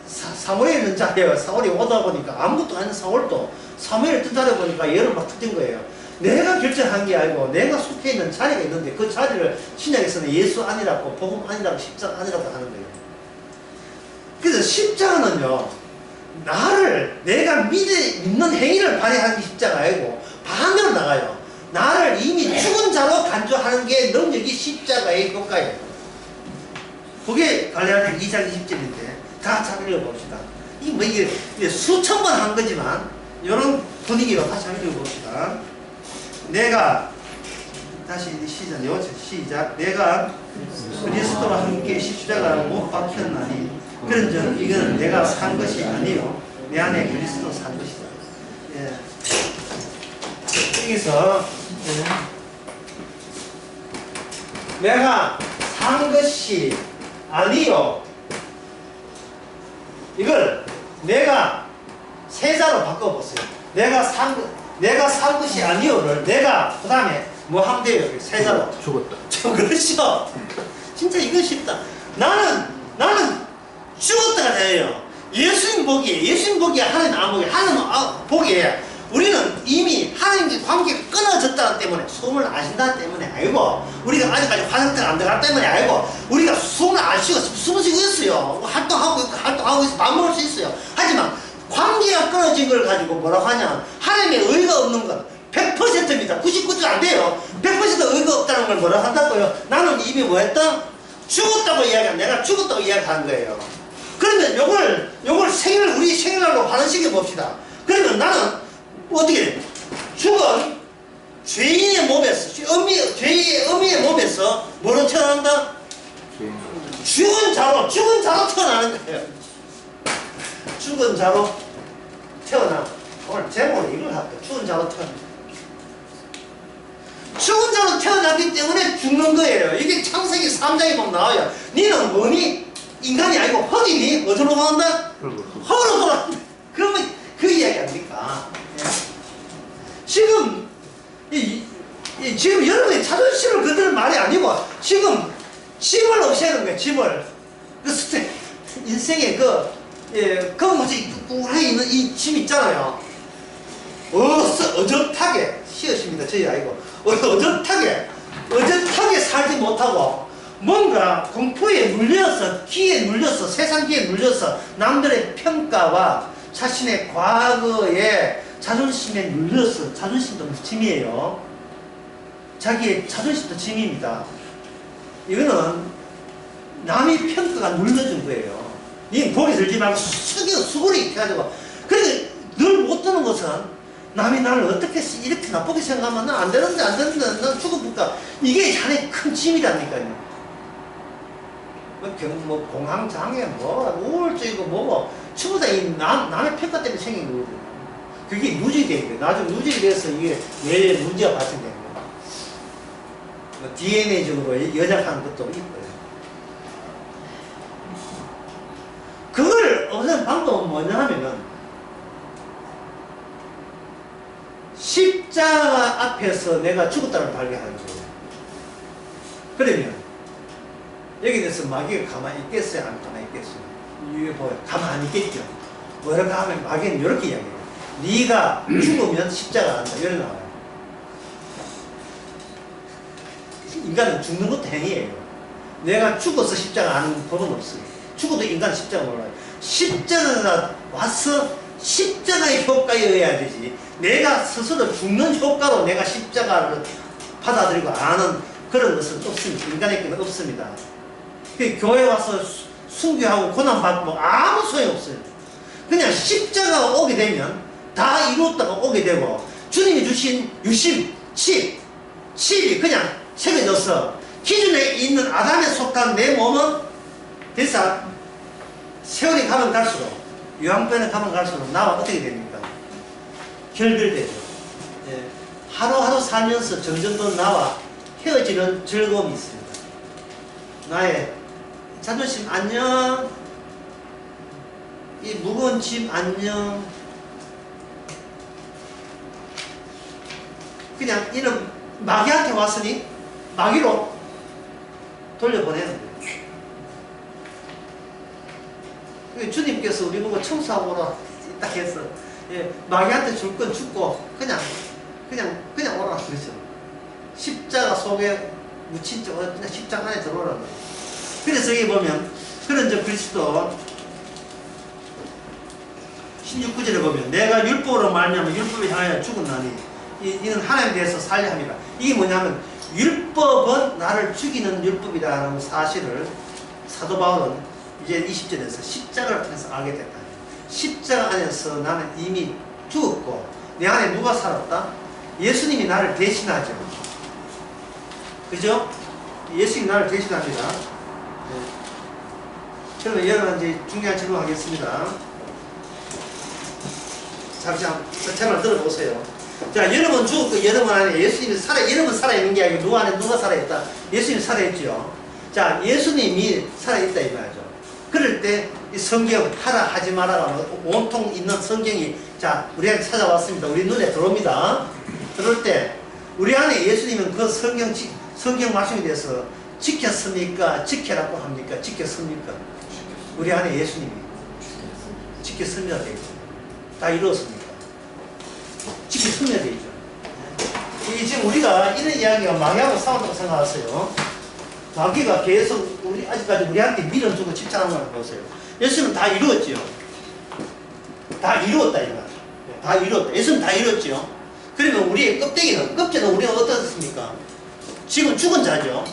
사무엘에 있는 자리에 사울이 오다 보니까 아무것도 아닌 사울도 사무엘을 뜬 자리에 보니까 예언을 막 터진 거예요. 내가 결정한 게 아니고 내가 속해 있는 자리가 있는데 그 자리를 신약에서는 예수 아니라고 복음 아니라고 십자가 아니라고 하는 거예요. 그래서 십자가는요, 나를 내가 믿는 행위를 발휘하는 게 십자가 아니고 반대로 나가요. 나를 이미 죽은 자로 간주하는 게 능력이 십자가의 효과예요. 그게 갈라디아 2장 20절인데 다 잘 읽어봅시다. 이게 수천 번 한 거지만 이런 분위기로 다시 한번 읽어봅시다. 내가 다시 시작. 내가 그리스도와 함께 십자가로 못 박혔나니 그런즉 이거는 내가 산 것이 아니요 내 안에 그리스도 산 것이다. 여기서 내가 산 것이 아니요, 이걸 내가 세자로 바꿔보세요. 내가 산 것이 아니요를 내가 그 다음에 뭐 하면 돼요? 세자로 죽었다. 그렇죠. 진짜 이거 쉽다. 나는 죽었다가 돼요. 예수님 복이 하나님 안 복이 하나님 복이에요. 우리는 이미 하나님과 관계가 끊어졌다는 때문에 숨을 안 쉰다는 때문에 아니고, 우리가 아직까지 화장실 안 들어갈 때문에 아니고, 우리가 숨을 안 쉬고 숨을 쉬고 있어요. 활동하고 있어. 밥 먹을 수 있어요. 하지만 관계가 끊어진 걸 가지고 뭐라고 하냐, 하나님의 의가 없는 건 100%입니다. 99% 안 돼요. 100% 의가 없다는 걸 뭐라고 한다고요? 나는 이미 뭐 했다? 죽었다고 내가 죽었다고 이야기하는 거예요. 그러면 요걸 우리 생일날로 반응시켜 봅시다. 그러면 나는 어떻게 돼? 죽은 죄인의 몸에서, 죄의 어미의 몸에서 뭐로 태어난다? 죽은 자로 태어나는 거예요. 죽은 자로 태어나. 오늘 제목으로 이걸 할게요. 죽은 자로 태어나. 죽은 자로 태어났기 때문에 죽는 거예요. 이게 창세기 3장에 보면 나와요. 니는 뭐니? 인간이 아니고 흙이니? 어디로 돌아간다? 흙으로 돌아간다. 그러면 그 이야기 아닙니까? 지금 지금 여러분이 자존심을 건드는 말이 아니고 지금 짐을 없애는 거예요. 짐을 인생의 뭐지 꿀에 있는 이 짐 있잖아요. 어젓하게 시옷입니다. 저희 아이고 어젓하게 살지 못하고 뭔가 공포에 물려서 기에 물려서 세상 기에 물려서 남들의 평가와 자신의 과거에 자존심에 눌려서, 자존심도 짐이에요. 자기의 자존심도 짐입니다. 이거는 남의 평가가 눌러준 거예요. 니 고개 들지 말고 수고를 이렇게 가지고. 그런데 늘 못 드는 것은 남이 나를 어떻게 이렇게 나쁘게 생각하면 난 안 되는데 난 죽어볼까. 이게 자네 큰 짐이라니까요. 뭐 공황장애, 우울증이고 뭐고 전부 다 이 남의 평가 때문에 생긴 거거든요. 그게 누적이 거예요. 나중에 누적이 돼서 이게 뇌에 문제가 발생되는 거예요. 뭐 DNA적으로 연약한 것도 있고요. 그걸 없애는 방법은 뭐냐 하면은 십자가 앞에서 내가 죽었다는 발견하는 거예요. 그러면 여기 대해서 마귀가 가만히 있겠어요? 안 가만히 있겠어요? 이게 뭐예요? 가만히 있겠죠. 뭐라고 하면 마귀는 이렇게 이야기해요. 네가 죽으면 십자가 한다. 이렇게 나와요. 인간은 죽는 것도 행위예요. 내가 죽어서 십자가 하는 법은 없어요. 죽어도 인간은 십자가 몰라요. 십자가가 와서 십자가의 효과에 의해야 되지. 내가 스스로 죽는 효과로 내가 십자가를 받아들이고 아는 그런 것은 없습니다. 인간에게는 없습니다. 교회 와서 순교하고 고난받고 아무 소용 없어요. 그냥 십자가가 오게 되면 다 이뤘다가 오게 되고 주님이 주신 유심, 칩이 그냥 새겨져서 기존에 있는 아담에 속한 내 몸은 대사 세월이 가면 갈수록 유황변에 가면 갈수록 나와 어떻게 됩니까? 결별되죠. 예. 하루하루 살면서 점점 나와 헤어지는 즐거움이 있습니다. 나의 자존심 안녕, 이 무거운 짐 안녕. 그냥 이런 마귀한테 왔으니 마귀로 돌려보내는 거예요. 주님께서 우리 보고 청소하고 오라 딱 해서, 예, 마귀한테 줄 건 죽고 그냥 그냥 오라고 그랬죠. 십자가 속에 묻힌 쪽 그냥 십자가 안에 들어오라고. 그래서 여기 보면 그런 저 그리스도 16구절에 보면 내가 율법으로 말미암아 율법에 향하여 죽었나니 이는 하나님에 대해서 살려 함이라. 이게 뭐냐면 율법은 나를 죽이는 율법이다라는 사실을 사도 바울은 이제 20절에서 십자가를 통해서 알게 됐다. 십자가 안에서 나는 이미 죽었고 내 안에 누가 살았다? 예수님이 나를 대신하죠. 그죠? 예수님이 나를 대신합니다. 네. 그러면 여러분 이제 중요한 질문 하겠습니다. 잠시 제 말 들어보세요. 자, 여러분 죽었고 여러분 안에 예수님이 여러분 살아있는 게 아니고 누구 안에 누가 살아있다? 예수님이 살아있죠. 자, 예수님이 살아있다 이 말이죠. 그럴 때 이 성경 하라 하지 마라가 온통 있는 성경이 자 우리한테 찾아왔습니다. 우리 눈에 들어옵니다. 그럴 때 우리 안에 예수님은 그 성경 말씀에 대해서 지켰습니까? 지켜라고 합니까? 지켰습니까? 우리 안에 예수님이 지켰습니다 되죠. 다 이루었습니까? 지켰습니다 되죠. 이 지금 우리가 이런 이야기가 마귀하고 싸운다고 생각하세요. 마귀가 계속 아직까지 우리한테 밀어주고 집착하는 걸 보세요. 예수는 다 이루었지요. 다 이루었다 이 말. 다 이루었다. 예수는 다 이루었지요. 그러면 우리의 껍데기는 우리가 어떻습니까? 지금 죽은 자죠.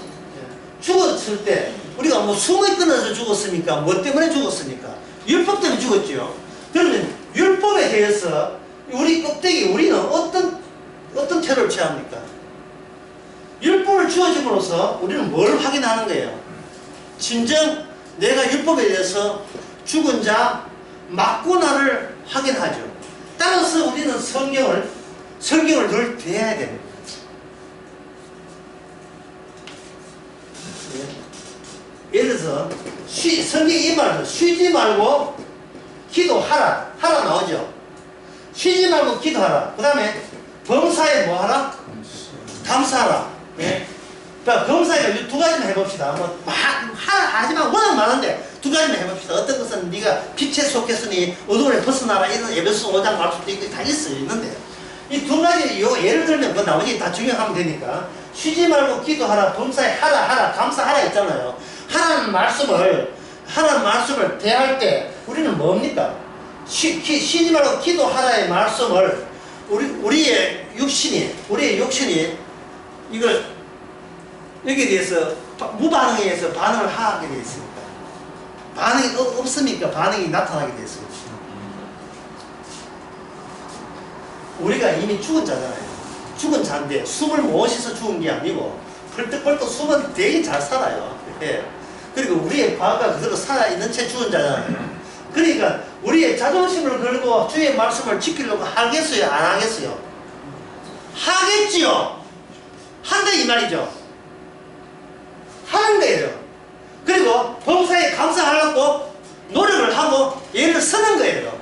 죽었을 때 우리가 뭐 숨이 끊어서 죽었습니까? 뭐 때문에 죽었습니까? 율법 때문에 죽었지요. 그러면 율법에 대해서 우리 껍데기 우리는 어떤 태도를 취합니까? 율법을 주어짐으로써 우리는 뭘 확인하는 거예요? 진정 내가 율법에 대해서 죽은 자 맞구나를 확인하죠. 따라서 우리는 성경을 늘 대해야 됩니다. 예를 들어서 성경이 이 말은 쉬지 말고 기도하라. 하라 나오죠. 쉬지 말고 기도하라. 그 다음에 범사에 뭐 하라? 감사하라. 네. 그러니까 범사에 두 가지만 해봅시다. 뭐 하지만 워낙 많은데 두 가지만 해봅시다. 어떤 것은 네가 빛에 속했으니 어둠을 벗어나라 이런 에베소 5장 말씀도 있고 다 있는데 이 두 가지 예를 들면 그 나머지 다 증명하면 되니까 쉬지 말고 기도하라. 범사에 하라 감사하라 있잖아요. 하라는 말씀을 대할 때 우리는 뭡니까? 쉬지 말고 기도하라의 말씀을 우리의 욕신이 이걸 여기에 대해서 무반응에 의해서 반응을 하게 되어 있습니다. 반응이 없으니까 반응이 나타나게 되어 있습니다. 우리가 이미 죽은 자잖아요. 죽은 자인데 숨을 못 쉬어서 죽은 게 아니고 벌떡벌떡 숨은 되게 잘 살아요. 예. 그리고 우리의 과거가 그대로 살아있는 채 죽은 자잖아요. 그러니까 우리의 자존심을 걸고 주의 말씀을 지키려고 하겠어요? 안 하겠어요? 하겠지요. 한다 이 말이죠. 하는 거예요. 그리고 범사에 감사하려고 노력을 하고 예를 서는 거예요.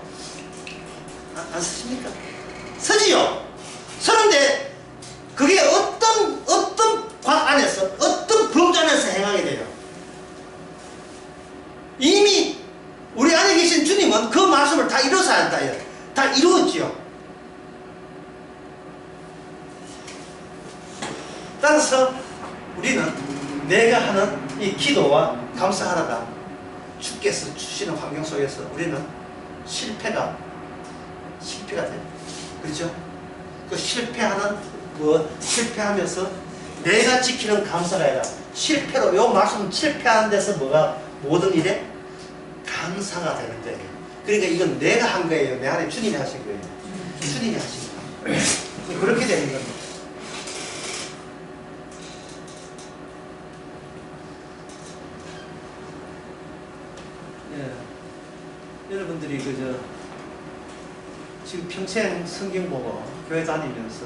안 쓰십니까? 서지요. 서는데 그게 어떤 관 안에서 어떤 범주 안에서 행하게 돼요. 이미 우리 안에 계신 주님은 그 말씀을 다 이루어서 한다. 다 이루었지요. 따라서 우리는 내가 하는 이 기도와 감사하라가 주께서 주시는 환경 속에서 우리는 실패가 돼요. 그렇죠? 그 실패하면서 내가 지키는 감사가 아니라 실패로 요 말씀은 실패하는 데서 모든 일에 감사가 되는 거예요. 그러니까 이건 내가 한 거예요. 내 안에 주님이 하신 거예요. 주님이 하신 거예요. 그렇게 되는 겁니다. 예. 여러분들이 지금 평생 성경 보고 교회 다니면서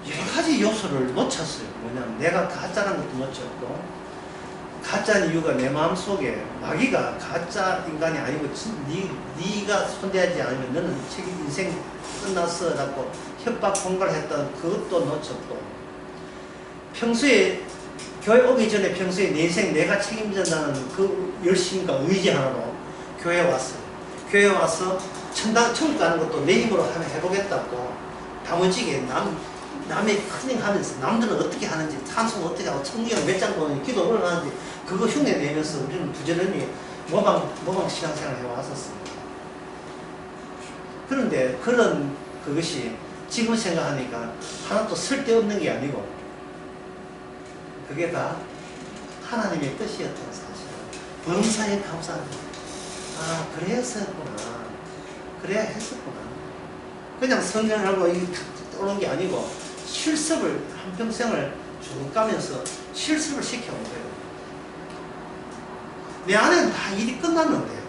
여러 가지 요소를 놓쳤어요. 뭐냐면 내가 가짜라는 것도 놓쳤고, 가짜는 이유가 내 마음속에 마귀가 가짜 인간이 아니고 네가 손대지 않으면 너는 인생 끝났어 라고 협박 공갈을 했던 그것도 놓쳤고, 평소에 교회 오기 전에 평소에 내 인생 내가 책임진다는 그 열심과 의지 하나로 교회에 왔어요. 교회에 와서 천국 가는 것도 내 힘으로 하면 해보겠다고 다무지게 남의 큰일 하면서 남들은 어떻게 하는지 찬송 어떻게 하고 청기가 몇 장 보는지 기도 얼마나 하는지 그거 흉내 내면서 우리는 부지런히 모방 신앙생활을 해왔었습니다. 그런데 그런 그것이 지금 생각하니까 하나도 쓸데없는 게 아니고 그게 다 하나님의 뜻이었던 사실을 범사에 감사합니다. 아 그래서였구나. 그래야 했었구나. 그냥 성경하고 떠오른 게 아니고 실습을 한평생을 쭉 가면서 실습을 시켜온 거예요. 내 안에는 다 일이 끝났는데요.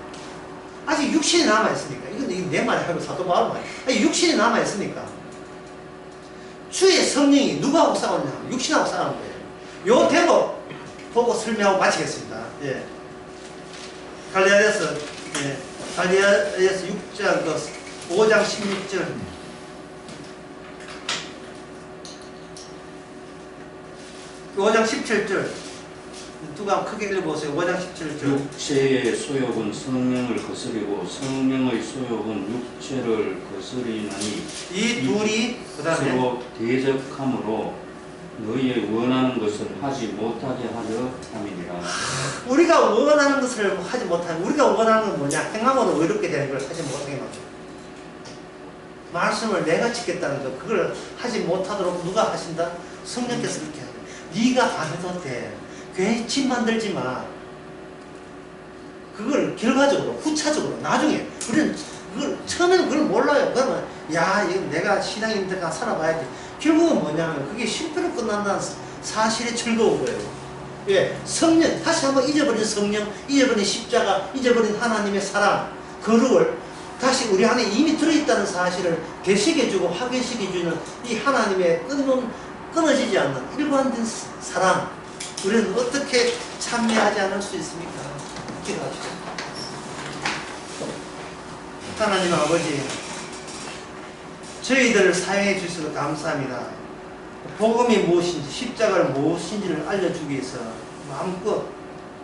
아직 육신이 남아있으니까 이건 내 말이 아니고 사도 바울 말이에요. 아직 육신이 남아있으니까 주의 성령이 누구하고 싸웠냐? 육신하고 싸우는 거예요. 요 대목 보고 설명하고 마치겠습니다. 예. 갈라디아서 6장 5장 16절 5장 17절 누가 크게 읽어보세요. 5장 17절 육체의 소욕은 성령을 거스리고 성령의 소욕은 육체를 거스리나니 이 둘이 그 다음에 서로 대적함으로 너희의 원하는 것을 하지 못하게 하려 함이니라. 우리가 원하는 것을 하지 못하면 우리가 원하는 건 뭐냐? 행함으로 의롭게 되는 걸 하지 못하게 만들어. 말씀을 내가 지켰다는 것 그걸 하지 못하도록 누가 하신다? 성령께서 그렇게 하죠. 네가 안 해도 돼. 괜히 집 만들지 마. 그걸 결과적으로 후차적으로 나중에 우리는 그걸 처음에는 그걸 몰라요. 그러면 야 이거 내가 신앙인들과 살아봐야지. 결국은 뭐냐면 그게 실패로 끝난다는 사실에 즐거운 거예요. 예, 성령 다시 한번 잊어버린 성령, 잊어버린 십자가, 잊어버린 하나님의 사랑, 거룩을 다시 우리 안에 이미 들어있다는 사실을 계시해주고 확인시켜주는 이 하나님의 끊어지지 않는 일관된 사랑. 우리는 어떻게 참여하지 않을 수 있습니까? 기도합시다. 하나님 아버지, 저희들을 사용해 주셔서 감사합니다. 복음이 무엇인지, 십자가를 무엇인지를 알려주기 위해서 마음껏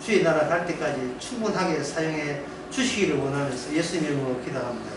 주의 나라 갈 때까지 충분하게 사용해 주시기를 원하면서 예수님 이름으로 기도합니다.